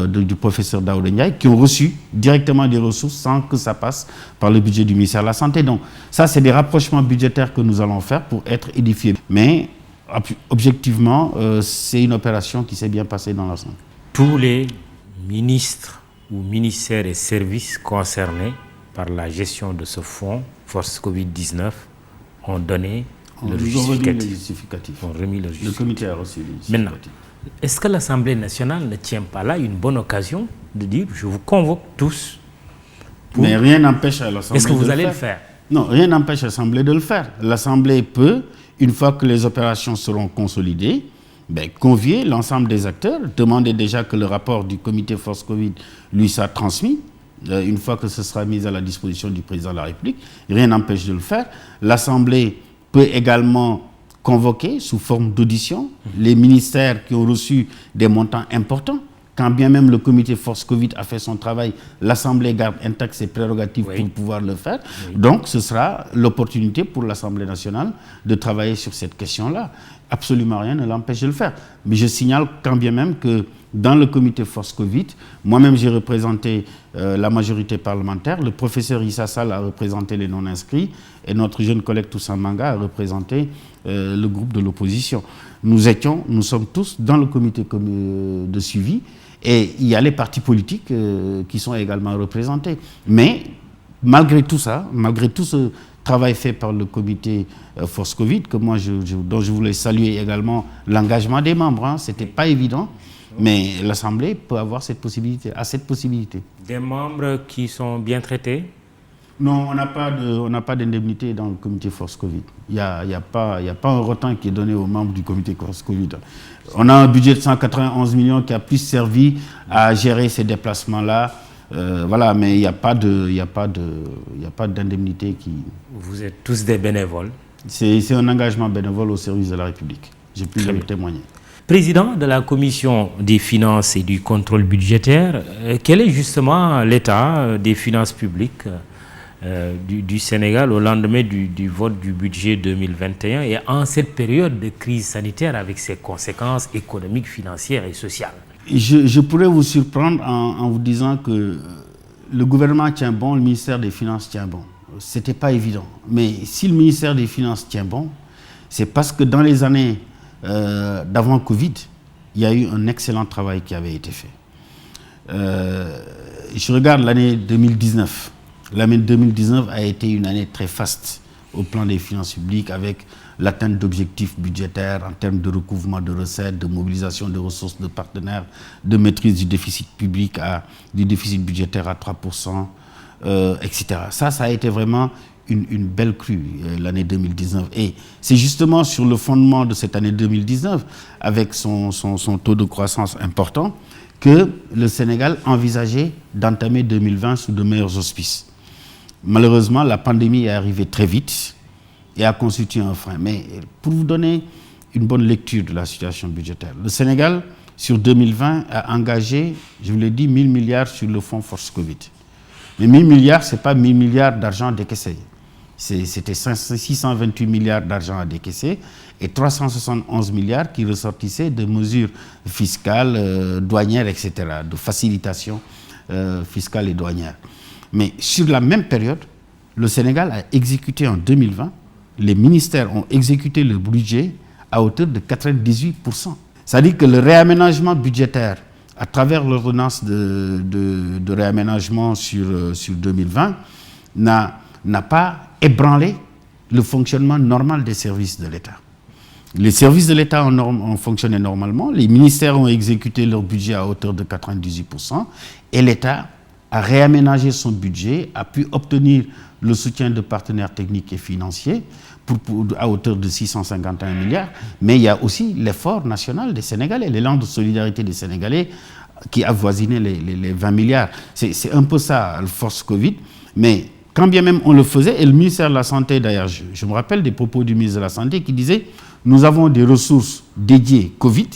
du professeur Daouda Ndiaye, qui ont reçu directement des ressources sans que ça passe par le budget du ministère de la Santé. Donc ça, c'est des rapprochements budgétaires que nous allons faire pour être édifiés. Mais objectivement, c'est une opération qui s'est bien passée dans l'ensemble.
Tous les ministres ou ministères et services concernés par la gestion de ce fonds Force Covid-19 ont donné le justificatif.
Ont remis le justificatif. Le comité a reçu le justificatif.
Maintenant, est-ce que l'Assemblée nationale ne tient pas là une bonne occasion de dire je vous convoque tous pour...
Mais rien n'empêche à l'Assemblée de le faire.
Est-ce que vous allez le faire?
Non, rien n'empêche l'Assemblée de le faire. L'Assemblée peut, une fois que les opérations seront consolidées, convier l'ensemble des acteurs, demander déjà que le rapport du comité Force Covid lui soit transmis, une fois que ce sera mis à la disposition du président de la République. Rien n'empêche de le faire. L'Assemblée peut également convoquer sous forme d'audition les ministères qui ont reçu des montants importants. Quand bien même le comité Force Covid a fait son travail, l'Assemblée garde intact ses prérogatives pour pouvoir le faire. Donc ce sera l'opportunité pour l'Assemblée nationale de travailler sur cette question-là. Absolument rien ne l'empêche de le faire. Mais je signale quand bien même que dans le comité Force Covid, moi-même j'ai représenté la majorité parlementaire, le professeur Issa Sall a représenté les non-inscrits et notre jeune collègue Toussaint Manga a représenté le groupe de l'opposition. Nous sommes tous dans le comité de suivi et il y a les partis politiques qui sont également représentés. Mais malgré tout ça, malgré tout ce travail fait par le comité Force Covid, que moi dont je voulais saluer également l'engagement des membres, c'était pas évident, mais l'Assemblée peut avoir cette possibilité, Des membres qui sont bien traités? Non, on n'a pas d'indemnité dans le comité Force Covid. Il n'y a pas un rotant qui est donné aux membres du comité Force Covid. On a un budget de 191 millions qui a plus servi à gérer ces déplacements-là. Voilà, mais il n'y a pas d'indemnité qui...
Vous êtes tous des bénévoles?
C'est un engagement bénévole au service de la République. J'ai pu le témoigner.
Président de la Commission des finances et du contrôle budgétaire, quel est justement l'état des finances publiques du Sénégal au lendemain du vote du budget 2021 et en cette période de crise sanitaire avec ses conséquences économiques, financières et sociales?
Je pourrais vous surprendre en vous disant que le gouvernement tient bon, le ministère des Finances tient bon. Ce n'était pas évident. Mais si le ministère des Finances tient bon, c'est parce que dans les années d'avant Covid, il y a eu un excellent travail qui avait été fait. Je regarde l'année 2019. L'année 2019 a été une année très faste au plan des finances publiques avec l'atteinte d'objectifs budgétaires en termes de recouvrement de recettes, de mobilisation de ressources de partenaires, de maîtrise du déficit public, du déficit budgétaire à 3%, etc. Ça a été vraiment une belle crue, l'année 2019. Et c'est justement sur le fondement de cette année 2019, avec son taux de croissance important, que le Sénégal envisageait d'entamer 2020 sous de meilleurs auspices. Malheureusement, la pandémie est arrivée très vite et a constitué un frein. Mais pour vous donner une bonne lecture de la situation budgétaire, le Sénégal, sur 2020, a engagé, je vous l'ai dit, 1000 milliards sur le fonds Force Covid. Mais 1000 milliards, ce n'est pas 1000 milliards d'argent décaissé. C'était 628 milliards d'argent à décaisser et 371 milliards qui ressortissaient de mesures fiscales, douanières, etc., de facilitation fiscale et douanière. Mais sur la même période, le Sénégal a exécuté en 2020, les ministères ont exécuté le budget à hauteur de 98%. C'est-à-dire que le réaménagement budgétaire, à travers l'ordonnance de réaménagement sur 2020, n'a pas ébranlé le fonctionnement normal des services de l'État. Les services de l'État ont fonctionné normalement, les ministères ont exécuté leur budget à hauteur de 98%, et l'État a réaménagé son budget, a pu obtenir le soutien de partenaires techniques et financiers à hauteur de 651 milliards, mais il y a aussi l'effort national des Sénégalais, l'élan de solidarité des Sénégalais qui avoisinait les 20 milliards. C'est un peu ça, le force Covid, mais quand bien même on le faisait, et le ministère de la Santé, d'ailleurs, je me rappelle des propos du ministre de la Santé qui disait « Nous avons des ressources dédiées Covid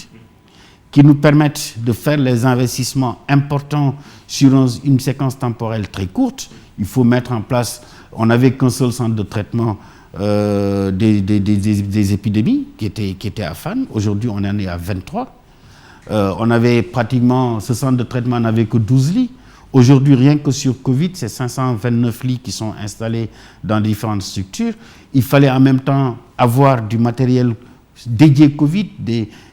qui nous permettent de faire les investissements importants sur une séquence temporelle très courte. Il faut mettre en place, on n'avait qu'un seul centre de traitement des épidémies qui était à Fann. Aujourd'hui, on en est à 23. On avait pratiquement, ce centre de traitement n'avait que 12 lits. Aujourd'hui, rien que sur Covid, c'est 529 lits qui sont installés dans différentes structures. Il fallait en même temps avoir du matériel dédié Covid,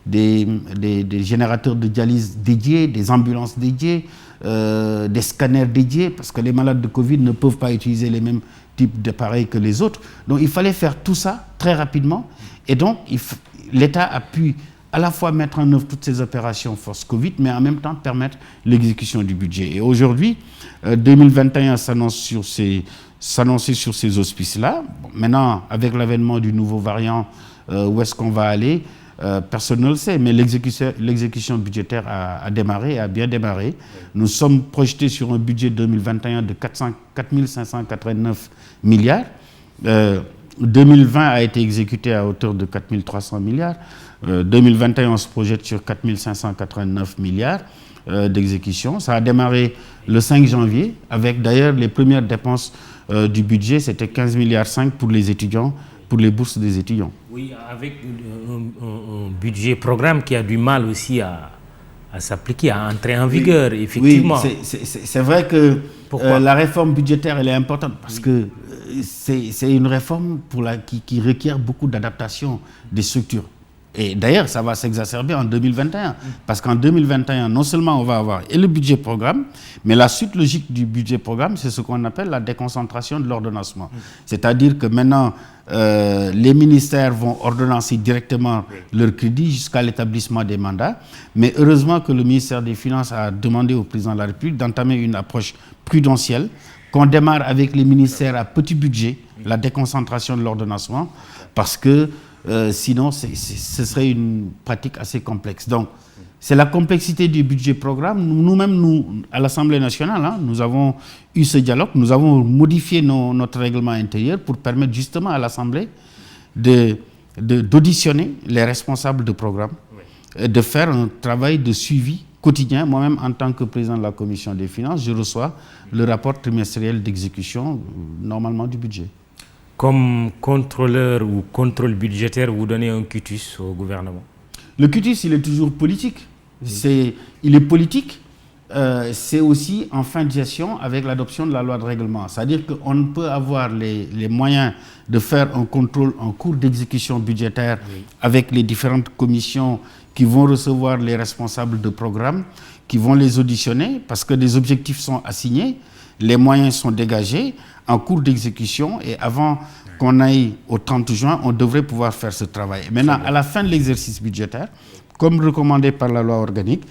des générateurs de dialyse dédiés, des ambulances dédiées, des scanners dédiés, parce que les malades de Covid ne peuvent pas utiliser les mêmes types d'appareils que les autres. Donc il fallait faire tout ça très rapidement. Et donc l'État a pu à la fois mettre en œuvre toutes ces opérations force Covid, mais en même temps permettre l'exécution du budget. Et aujourd'hui, 2021 s'annonçait sur ces auspices-là. Bon, maintenant, avec l'avènement du nouveau variant, où est-ce qu'on va aller, personne ne le sait, mais l'exécution budgétaire a démarré, a bien démarré. Nous sommes projetés sur un budget 2021 de 4 589 milliards. 2020 a été exécuté à hauteur de 4 300 milliards. 2021, on se projette sur 4 589 milliards d'exécution. Ça a démarré le 5 janvier, avec d'ailleurs les premières dépenses du budget, c'était 15 milliards 5 pour les étudiants, pour les bourses des étudiants.
Oui, avec un budget programme qui a du mal aussi à s'appliquer, à entrer en vigueur, effectivement.
Oui, c'est vrai que la réforme budgétaire, elle est importante parce que c'est une réforme qui requiert beaucoup d'adaptation des structures. Et d'ailleurs, ça va s'exacerber en 2021. Parce qu'en 2021, non seulement on va avoir le budget programme, mais la suite logique du budget programme, c'est ce qu'on appelle la déconcentration de l'ordonnancement. C'est-à-dire que maintenant, les ministères vont ordonnancer directement leur crédit jusqu'à l'établissement des mandats. Mais heureusement que le ministère des Finances a demandé au président de la République d'entamer une approche prudentielle, qu'on démarre avec les ministères à petit budget, la déconcentration de l'ordonnancement, parce que sinon, ce serait une pratique assez complexe. Donc, c'est la complexité du budget programme. Nous-mêmes, à l'Assemblée nationale, nous avons eu ce dialogue. Nous avons modifié notre règlement intérieur pour permettre justement à l'Assemblée d'auditionner les responsables de programme, de faire un travail de suivi quotidien. Moi-même, en tant que président de la Commission des finances, je reçois le rapport trimestriel d'exécution, normalement, du budget.
Comme contrôleur ou contrôle budgétaire, vous donnez un quitus au gouvernement?
Le quitus, il est toujours politique. Il est politique. C'est aussi en fin de gestion avec l'adoption de la loi de règlement. C'est-à-dire qu'on ne peut avoir les moyens de faire un contrôle en cours d'exécution budgétaire avec les différentes commissions qui vont recevoir les responsables de programme, qui vont les auditionner parce que des objectifs sont assignés, les moyens sont dégagés en cours d'exécution et avant qu'on aille au 30 juin, on devrait pouvoir faire ce travail. Maintenant, à la fin de l'exercice budgétaire, comme recommandé par la loi organique,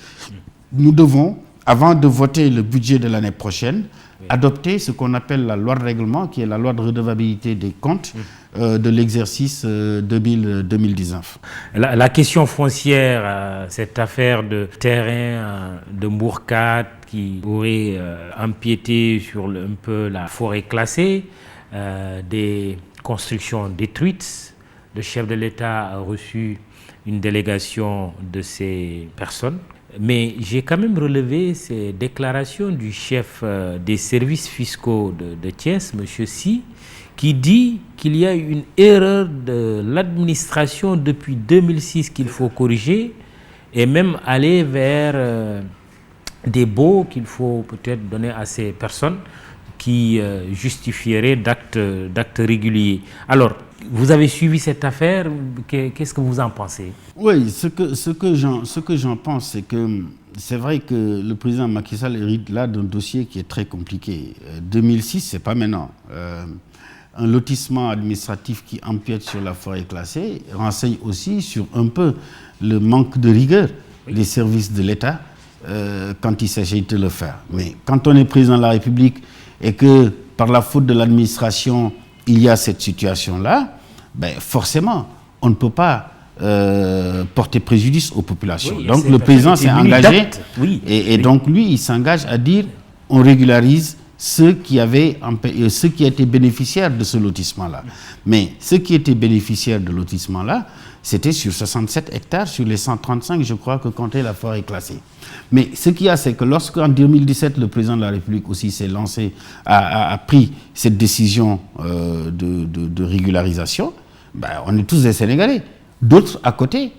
nous devons, avant de voter le budget de l'année prochaine, adopter ce qu'on appelle la loi de règlement, qui est la loi de redevabilité des comptes de l'exercice 2019.
La question foncière, cette affaire de terrain de Mbourkat qui aurait empiété sur un peu la forêt classée, des constructions détruites. Le chef de l'État a reçu une délégation de ces personnes. Mais j'ai quand même relevé ces déclarations du chef des services fiscaux de Thiès, M. Sy, qui dit qu'il y a une erreur de l'administration depuis 2006 qu'il faut corriger et même aller vers des baux qu'il faut peut-être donner à ces personnes qui justifieraient d'actes réguliers. Alors, vous avez suivi cette affaire, qu'est-ce que vous en pensez?
Oui, ce que j'en pense, c'est que c'est vrai que le président Macky Sall hérite là d'un dossier qui est très compliqué. 2006, c'est pas maintenant. Un lotissement administratif qui empiète sur la forêt classée renseigne aussi sur un peu le manque de rigueur des services de l'État quand il s'agit de le faire. Mais quand on est président de la République et que par la faute de l'administration, il y a cette situation-là, ben forcément, on ne peut pas porter préjudice aux populations. Oui, donc le président s'est engagé, et donc lui, il s'engage à dire on régularise ceux qui étaient bénéficiaires de ce lotissement-là. Mais ceux qui étaient bénéficiaires de lotissement-là, c'était sur 67 hectares sur les 135, je crois, que comptait la forêt classée. Mais ce qu'il y a, c'est que lorsqu'en 2017, le président de la République aussi s'est lancé, a pris cette décision de régularisation, ben, on est tous des Sénégalais. D'autres à côté,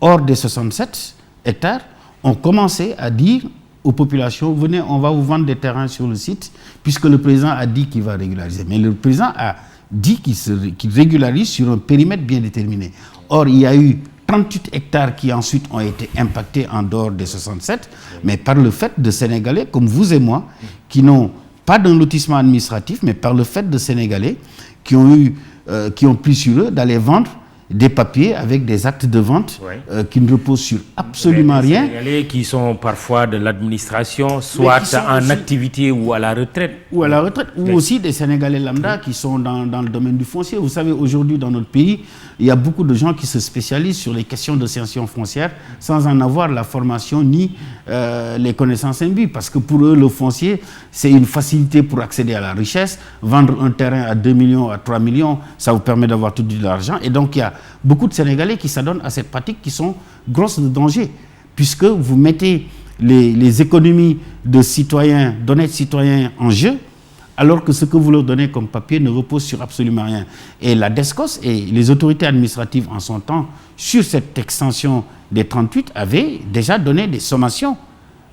hors des 67 hectares, ont commencé à dire aux populations, venez, on va vous vendre des terrains sur le site, puisque le président a dit qu'il va régulariser. Mais le président a dit qu'il régularise sur un périmètre bien déterminé. Or, il y a eu 38 hectares qui ensuite ont été impactés en dehors des 67, mais par le fait de Sénégalais comme vous et moi, qui n'ont pas d'un lotissement administratif, mais par le fait de Sénégalais qui ont pris sur eux d'aller vendre des papiers avec des actes de vente qui ne reposent sur absolument rien.
Des Sénégalais qui sont parfois de l'administration, soit en activité ou à la retraite.
Ou à la retraite, ou aussi des Sénégalais lambda qui sont dans le domaine du foncier. Vous savez, aujourd'hui, dans notre pays, il y a beaucoup de gens qui se spécialisent sur les questions de cession foncière sans en avoir la formation ni les connaissances imbues. Parce que pour eux, le foncier, c'est une facilité pour accéder à la richesse. Vendre un terrain à 2 millions, à 3 millions, ça vous permet d'avoir tout de l'argent. Et donc, il y a beaucoup de Sénégalais qui s'adonnent à cette pratique qui sont grosses de danger, puisque vous mettez les économies de citoyens, d'honnêtes citoyens en jeu, alors que ce que vous leur donnez comme papier ne repose sur absolument rien. Et la DSCOS et les autorités administratives en son temps, sur cette extension des 38, avaient déjà donné des sommations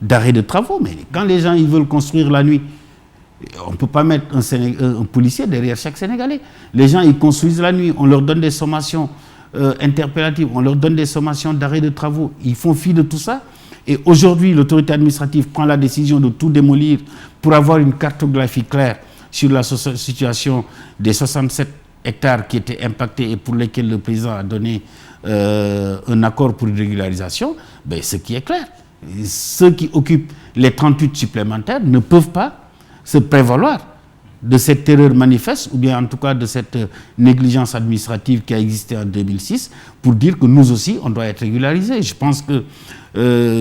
d'arrêt de travaux. Mais quand les gens ils veulent construire la nuit, on ne peut pas mettre un policier derrière chaque Sénégalais. Les gens, ils construisent la nuit, on leur donne des sommations interpellatives, on leur donne des sommations d'arrêt de travaux. Ils font fi de tout ça. Et aujourd'hui, l'autorité administrative prend la décision de tout démolir pour avoir une cartographie claire sur la situation des 67 hectares qui étaient impactés et pour lesquels le président a donné un accord pour une régularisation. Ben, ce qui est clair, ceux qui occupent les 38 supplémentaires ne peuvent pas se prévaloir de cette erreur manifeste ou bien en tout cas de cette négligence administrative qui a existé en 2006 pour dire que nous aussi on doit être régularisés. Je pense que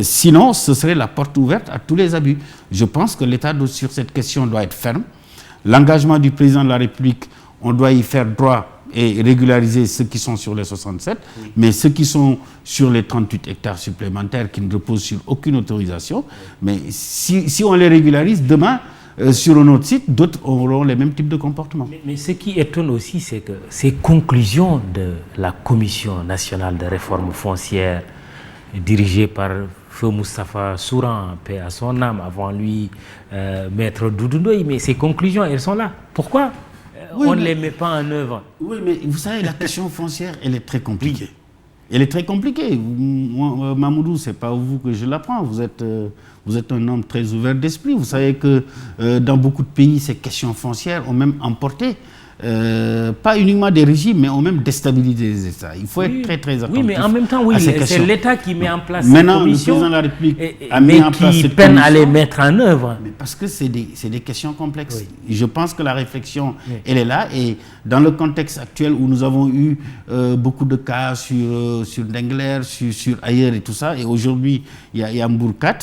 sinon ce serait la porte ouverte à tous les abus. Je pense que l'État sur cette question doit être ferme. L'engagement du président de la République, on doit y faire droit et régulariser ceux qui sont sur les 67, mais ceux qui sont sur les 38 hectares supplémentaires qui ne reposent sur aucune autorisation, mais si on les régularise demain, sur un autre site, d'autres auront les mêmes types de comportements.
Mais ce qui étonne aussi, c'est que ces conclusions de la Commission nationale de réforme foncière, dirigée par Feu Moustapha Souran, paix à son âme, avant lui, Maître Doudou Ndoye, mais ces conclusions, elles sont là. Pourquoi on ne les met pas en œuvre?
Oui, mais vous savez, la question foncière, elle est très compliquée. Elle est très compliquée. Moi, Mamoudou, ce n'est pas vous que je l'apprends. Vous êtes un homme très ouvert d'esprit. Vous savez que dans beaucoup de pays, ces questions foncières ont même emporté pas uniquement des régimes, mais ont même déstabilisé les États. Il faut être très, très attentif.
Oui, mais en même temps, c'est l'État qui met en place
ces commissions. Maintenant, le
président
de la République
a mis en place cette peine à les mettre en œuvre.
Mais parce que c'est des questions complexes. Oui. Je pense que la réflexion, elle est là. Et dans le contexte actuel où nous avons eu beaucoup de cas sur Dengler, sur ailleurs et tout ça, et aujourd'hui, il y a Mbourkat,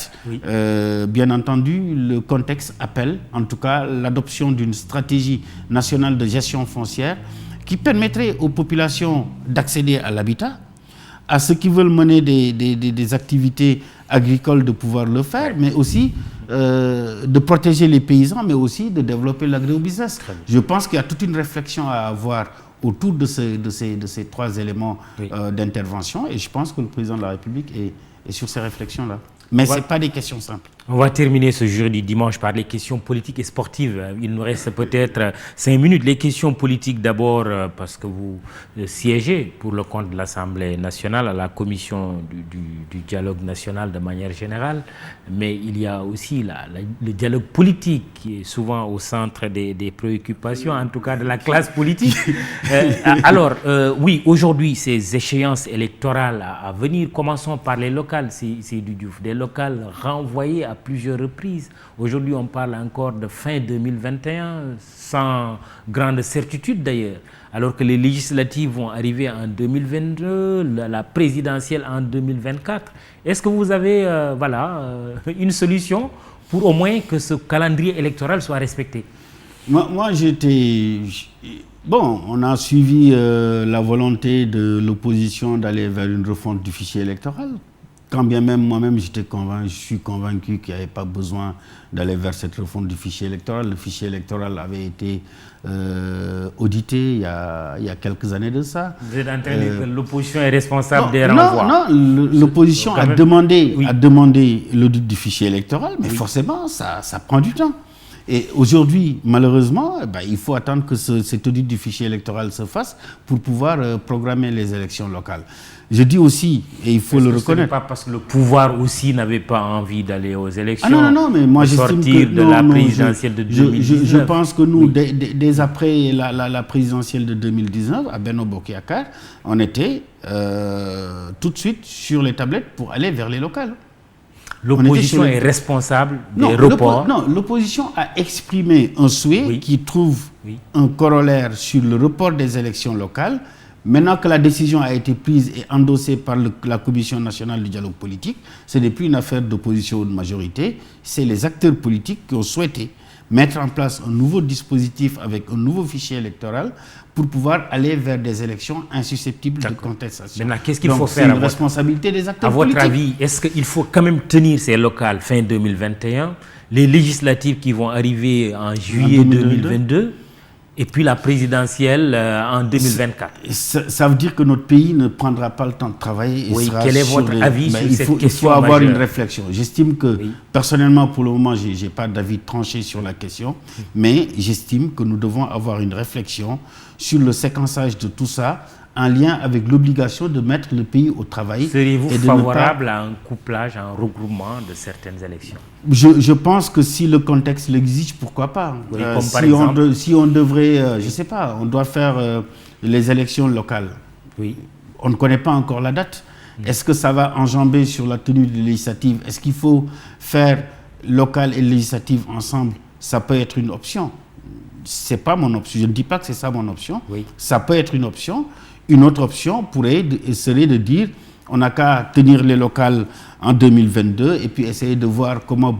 bien entendu, le contexte appelle, en tout cas, l'adoption d'une stratégie nationale de gestion foncière qui permettrait aux populations d'accéder à l'habitat, à ceux qui veulent mener des activités agricoles de pouvoir le faire, mais aussi de protéger les paysans, mais aussi de développer l'agro-business. Je pense qu'il y a toute une réflexion à avoir autour de ces trois éléments d'intervention, et je pense que le président de la République est sur ces réflexions-là. Mais ce n'est pas des questions simples.
On va terminer ce jeudi dimanche par les questions politiques et sportives. Il nous reste peut-être 5 minutes. Les questions politiques d'abord, parce que vous siégez pour le compte de l'Assemblée nationale à la commission du dialogue national de manière générale. Mais il y a aussi le dialogue politique qui est souvent au centre des préoccupations, en tout cas de la classe politique. Alors, oui, aujourd'hui, ces échéances électorales à venir, commençons par les locales, c'est du Diouf, des locales renvoyées à plusieurs reprises. Aujourd'hui, on parle encore de fin 2021, sans grande certitude d'ailleurs, alors que les législatives vont arriver en 2022, la présidentielle en 2024. Est-ce que vous avez une solution pour au moins que ce calendrier électoral soit respecté?
Moi j'étais... Bon, on a suivi la volonté de l'opposition d'aller vers une refonte du fichier électoral. Quand bien même moi-même je suis convaincu qu'il n'y avait pas besoin d'aller vers cette refonte du fichier électoral. Le fichier électoral avait été audité il y a quelques années de ça.
Vous êtes en train de dire que l'opposition est responsable des renvois?
Non, l'opposition a demandé l'audit du fichier électoral, mais forcément ça prend du temps. Et aujourd'hui, malheureusement, il faut attendre que cet audit du fichier électoral se fasse pour pouvoir programmer les élections locales. Je dis aussi, et il faut le reconnaître... Ce n'est
pas parce que le pouvoir aussi n'avait pas envie d'aller aux élections,
non, mais moi j'estime que...
de la présidentielle de 2019.
Je pense que nous, dès après la présidentielle de 2019, à Benno Bokk Yakaar, on était tout de suite sur les tablettes pour aller vers les locales.
L'opposition est responsable des reports.
Non, l'opposition a exprimé un souhait qui trouve un corollaire sur le report des élections locales. Maintenant que la décision a été prise et endossée par la Commission nationale du dialogue politique, ce n'est plus une affaire d'opposition ou de majorité, c'est les acteurs politiques qui ont souhaité mettre en place un nouveau dispositif avec un nouveau fichier électoral pour pouvoir aller vers des élections insusceptibles de contestation.
Maintenant, qu'est-ce qu'il faut faire?
C'est une responsabilité des acteurs politiques.
À votre avis, est-ce qu'il faut quand même tenir ces locales fin 2021, les législatives qui vont arriver en juillet 2022 et puis la présidentielle en 2024?
Ça veut dire que notre pays ne prendra pas le temps de travailler.
Quel est votre avis sur cette question?
Il faut avoir une réflexion. J'estime que, personnellement, pour le moment, je n'ai pas d'avis tranché sur la question, mais j'estime que nous devons avoir une réflexion sur le séquençage de tout ça, en lien avec l'obligation de mettre le pays au travail.
Seriez-vous favorable à un couplage, à un regroupement de certaines élections?
Je pense que si le contexte l'exige, pourquoi pas. Si on devrait, je ne sais pas, on doit faire les élections locales. On ne connaît pas encore la date. Est-ce que ça va enjamber sur la tenue des législatives? Est-ce qu'il faut faire local et législative ensemble? Ça peut être une option. Ce n'est pas mon option. Je ne dis pas que c'est ça mon option. Ça peut être une option. Une autre option serait de dire on n'a qu'à tenir les locales en 2022 et puis essayer de voir comment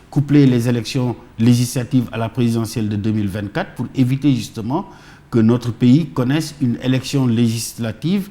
coupler les élections législatives à la présidentielle de 2024 pour éviter justement que notre pays connaisse une élection législative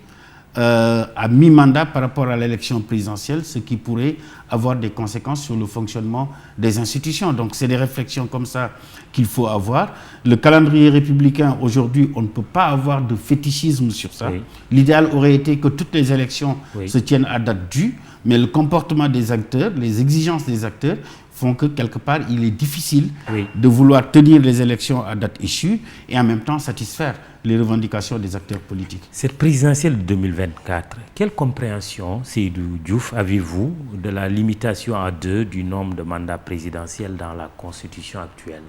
à mi-mandat par rapport à l'élection présidentielle, ce qui pourrait avoir des conséquences sur le fonctionnement des institutions. Donc c'est des réflexions comme ça qu'il faut avoir. Le calendrier républicain, aujourd'hui, on ne peut pas avoir de fétichisme sur ça. L'idéal aurait été que toutes les élections se tiennent à date due, mais le comportement des acteurs, les exigences des acteurs font que quelque part il est difficile de vouloir tenir les élections à date échue et en même temps satisfaire les revendications des acteurs politiques.
Cette présidentielle de 2024, quelle compréhension, Seydou Diouf, avez-vous de la limitation à 2 du nombre de mandats présidentiels dans la Constitution actuelle?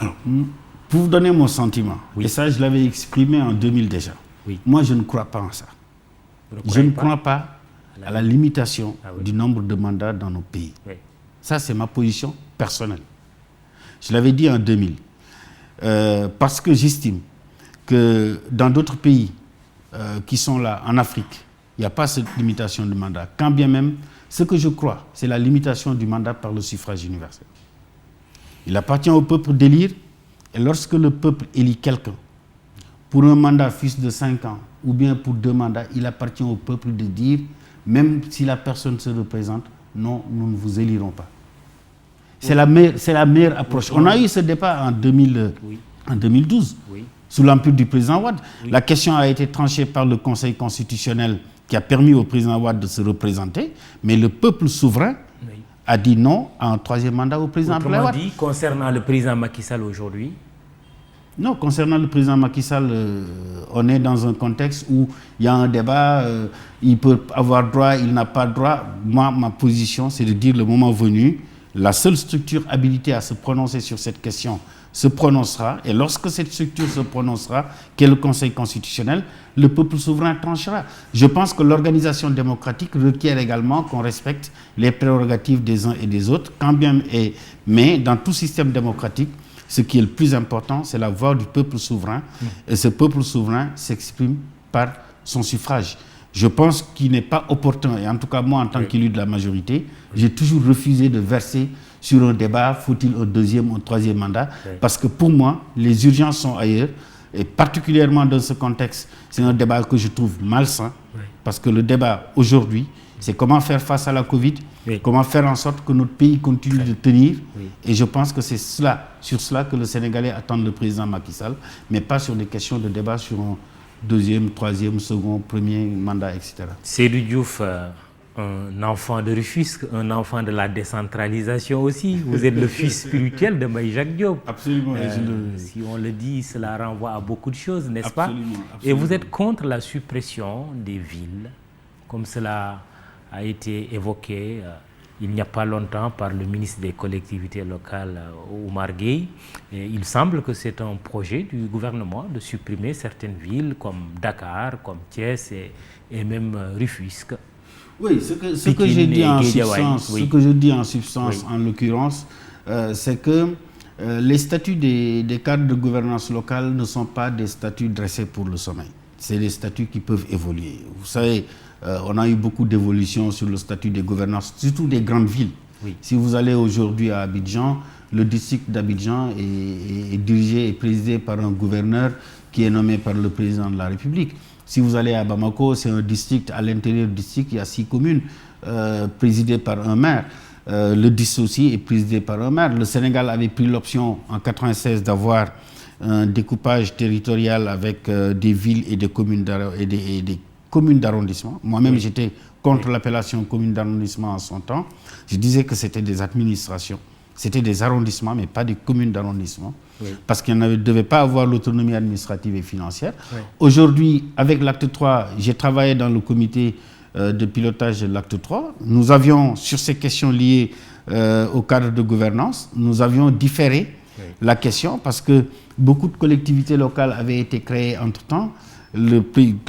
Alors, Pour vous donner mon sentiment,
Oui.
et ça je l'avais exprimé en 2000 déjà,
Oui.
moi je ne crois pas en ça. Je ne crois pas à la limitation du nombre de mandats dans nos pays.
Oui.
Ça, c'est ma position personnelle. Je l'avais dit en 2000. Parce que j'estime que dans d'autres pays qui sont là, en Afrique, il n'y a pas cette limitation de mandat. Quand bien même, ce que je crois, c'est la limitation du mandat par le suffrage universel. Il appartient au peuple d'élire, et lorsque le peuple élit quelqu'un, pour un mandat fût-ce de 5 ans, ou bien pour 2 mandats, il appartient au peuple de dire, même si la personne se représente, non, nous ne vous élirons pas. C'est la meilleure approche. On a eu ce débat en 2012,
Oui.
sous l'empire du président Wade.
Oui.
La question a été tranchée par le Conseil constitutionnel qui a permis au président Wade de se représenter, mais le peuple souverain a dit non à un 3e mandat au président Abdoulaye
Autrement
Wade.
dit, concernant le président Macky Sall aujourd'hui,
Non, concernant le président Macky Sall, on est dans un contexte où il y a un débat, il peut avoir droit, il n'a pas droit. Moi, ma position, c'est de dire le moment venu, la seule structure habilitée à se prononcer sur cette question se prononcera, et lorsque cette structure se prononcera, qui est le Conseil constitutionnel, le peuple souverain tranchera. Je pense que l'organisation démocratique requiert également qu'on respecte les prérogatives des uns et des autres, quand bien mais dans tout système démocratique, ce qui est le plus important, c'est la voix du peuple souverain. Et ce peuple souverain s'exprime par son suffrage. Je pense qu'il n'est pas opportun, et en tout cas moi, en tant qu'élu de la majorité, j'ai toujours refusé de verser sur un débat, faut-il un 2e ou un 3e mandat, parce que pour moi, les urgences sont ailleurs, et particulièrement dans ce contexte, c'est un débat que je trouve malsain, parce que le débat aujourd'hui, c'est comment faire face à la Covid, comment faire en sorte que notre pays continue de tenir. Et je pense que c'est sur cela que le Sénégalais attend le président Macky Sall, mais pas sur des questions de débat sur un 2e, 3e, second, 1er mandat, etc.
Seydou Diouf, un enfant de Rufisque, un enfant de la décentralisation aussi. Vous êtes le fils spirituel de Mbaye Jacques Diop.
Absolument.
Si on le dit, cela renvoie à beaucoup de choses, n'est-ce pas?
Absolument.
Et vous êtes contre la suppression des villes, comme cela a été évoqué il n'y a pas longtemps par le ministre des collectivités locales, Oumar Gueye. Et il semble que c'est un projet du gouvernement de supprimer certaines villes comme Dakar, comme Thiès et même Rufisque.
Oui, ce que j'ai dit en substance, en l'occurrence, c'est que les statuts des cadres de gouvernance locale ne sont pas des statuts dressés pour le sommeil. C'est des statuts qui peuvent évoluer. Vous savez, on a eu beaucoup d'évolutions sur le statut des gouvernances, surtout des grandes villes. Oui. Si vous allez aujourd'hui à Abidjan, le district d'Abidjan est dirigé et présidé par un gouverneur qui est nommé par le président de la République. Si vous allez à Bamako, c'est un district, à l'intérieur du district, il y a 6 communes présidées par un maire. Le district aussi est présidé par un maire. Le Sénégal avait pris l'option en 1996 d'avoir un découpage territorial avec des villes et des communes d'arrondissement. Moi-même, j'étais contre l'appellation commune d'arrondissement en son temps. Je disais que c'était des administrations, c'était des arrondissements, mais pas des communes d'arrondissement, parce qu'il ne devait pas avoir l'autonomie administrative et financière. Aujourd'hui, avec l'acte 3, j'ai travaillé dans le comité de pilotage de l'acte 3. Nous avions, sur ces questions liées au cadre de gouvernance, nous avions différé la question parce que beaucoup de collectivités locales avaient été créées entre-temps.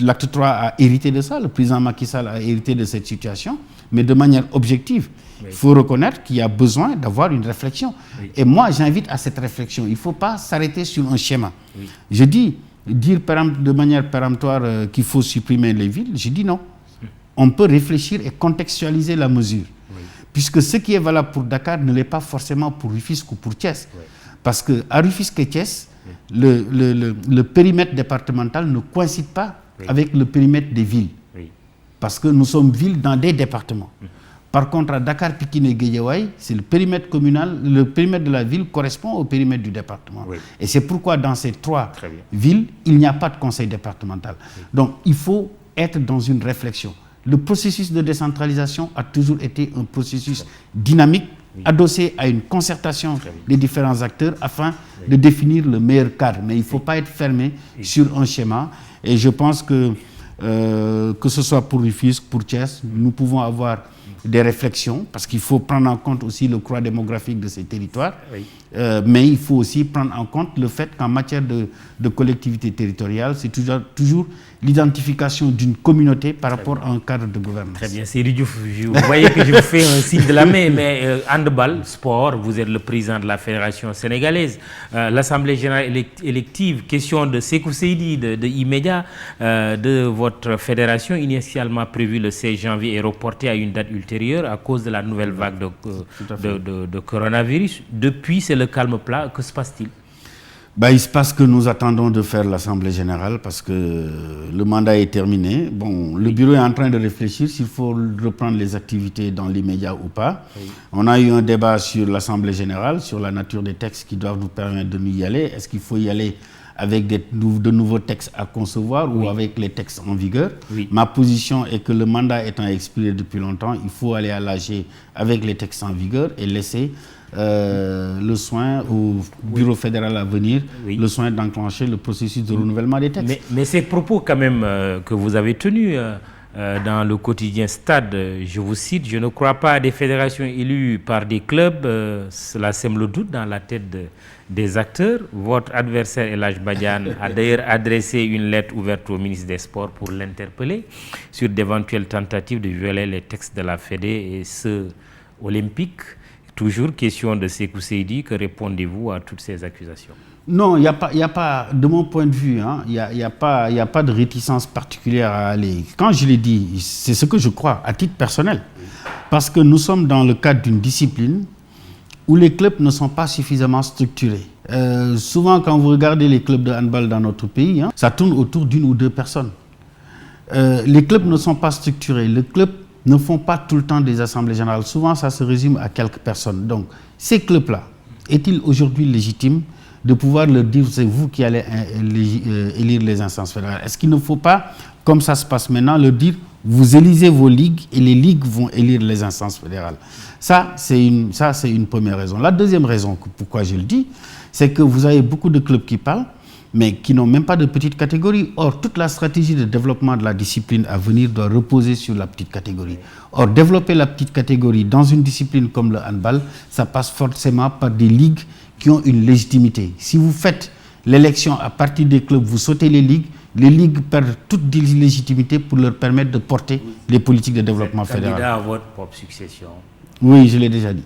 L'acte 3 a hérité de ça, le président Macky Sall a hérité de cette situation, mais de manière objective. Il faut reconnaître qu'il y a besoin d'avoir une réflexion. Et moi, j'invite à cette réflexion. Il ne faut pas s'arrêter sur un schéma. Je dis, dire de manière péremptoire qu'il faut supprimer les villes, je dis non. On peut réfléchir et contextualiser la mesure. Puisque ce qui est valable pour Dakar ne l'est pas forcément pour Rufisque ou pour Thiès. Parce qu'à Rufisque et Thiès, le périmètre départemental ne coïncide pas avec le périmètre des villes. Parce que nous sommes villes dans des départements. Par contre, à Dakar, Pikine et Guédiawaye, c'est le périmètre communal, le périmètre de la ville correspond au périmètre du département. Et c'est pourquoi dans ces 3 villes, il n'y a pas de conseil départemental. Donc, il faut être dans une réflexion. Le processus de décentralisation a toujours été un processus dynamique, adossé à une concertation des différents acteurs afin de définir le meilleur cadre. Mais il ne faut pas être fermé sur un schéma. Et je pense que ce soit pour Rufisque, pour Thiès, nous pouvons avoir des réflexions, parce qu'il faut prendre en compte aussi le croît démographique de ces territoires.
Oui.
Mais il faut aussi prendre en compte le fait qu'en matière de collectivité territoriale, c'est toujours l'identification d'une communauté par rapport à un cadre de gouvernance.
Très bien, Seydou Diouf, vous voyez que je vous fais un signe de la main, mais handball, sport, vous êtes le président de la Fédération sénégalaise. L'Assemblée générale élective, question de Sékou Seydi, de E-Media, de votre fédération, initialement prévue le 16 janvier et reportée à une date ultérieure à cause de la nouvelle vague de coronavirus. Depuis, c'est le calme plat. Que se passe-t-il?
Il se passe que nous attendons de faire l'Assemblée générale parce que le mandat est terminé. Bon, le bureau est en train de réfléchir s'il faut reprendre les activités dans l'immédiat ou pas. Oui. On a eu un débat sur l'Assemblée générale, sur la nature des textes qui doivent nous permettre de nous y aller. Est-ce qu'il faut y aller avec de nouveaux textes à concevoir ou avec les textes en vigueur? Oui. Ma position est que le mandat étant expiré depuis longtemps, il faut aller à l'AG avec les textes en vigueur et laisser le soin au bureau fédéral à venir, le soin d'enclencher le processus de renouvellement des textes.
Mais ces propos quand même que vous avez tenus dans le quotidien Stade, je vous cite, je ne crois pas à des fédérations élues par des clubs, cela sème le doute dans la tête des acteurs. Votre adversaire El Hadj Badiane a d'ailleurs adressé une lettre ouverte au ministre des Sports pour l'interpeller sur d'éventuelles tentatives de violer les textes de la Fédé et ceux olympiques. Toujours question de Sékou Seydi, que répondez-vous à toutes ces accusations?
Non, il n'y a pas, de mon point de vue, il n'y a pas de réticence particulière à aller. Quand je l'ai dit, c'est ce que je crois, à titre personnel. Parce que nous sommes dans le cadre d'une discipline où les clubs ne sont pas suffisamment structurés. Souvent, quand vous regardez les clubs de handball dans notre pays, ça tourne autour d'une ou deux personnes. Les clubs ne sont pas structurés. Les clubs ne font pas tout le temps des assemblées générales. Souvent, ça se résume à quelques personnes. Donc, ces clubs-là, est-il aujourd'hui légitime de pouvoir leur dire, c'est vous qui allez élire les instances fédérales? Est-ce qu'il ne faut pas, comme ça se passe maintenant, leur dire, vous élisez vos ligues et les ligues vont élire les instances fédérales? Ça, c'est une première raison. La deuxième raison, pourquoi je le dis, c'est que vous avez beaucoup de clubs qui parlent, mais qui n'ont même pas de petite catégorie. Or, toute la stratégie de développement de la discipline à venir doit reposer sur la petite catégorie. Or, développer la petite catégorie dans une discipline comme le handball, ça passe forcément par des ligues qui ont une légitimité. Si vous faites l'élection à partir des clubs, vous sautez les ligues perdent toute légitimité pour leur permettre de porter les politiques de développement fédéral.
Candidat à votre propre succession.
Oui, je l'ai déjà dit.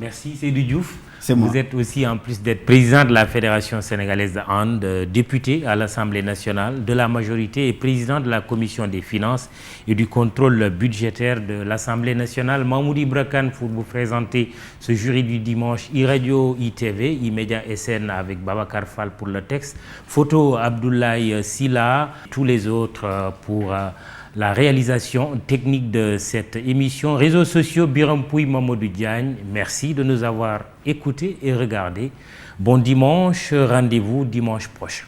Merci, Seydou Diouf.
C'est moi.
Vous êtes aussi, en plus d'être président de la Fédération sénégalaise de hand, député à l'Assemblée nationale de la majorité et président de la Commission des finances et du contrôle budgétaire de l'Assemblée nationale. Mamoudi Brakan pour vous présenter ce jury du dimanche e-radio, e-TV, e-média SN avec Babacar Fall pour le texte, photo Abdoulaye Silla, tous les autres pour la réalisation technique de cette émission. Réseaux sociaux, Biram Pouy, Mamadou Diagne, merci de nous avoir écoutés et regardés. Bon dimanche, rendez-vous dimanche prochain.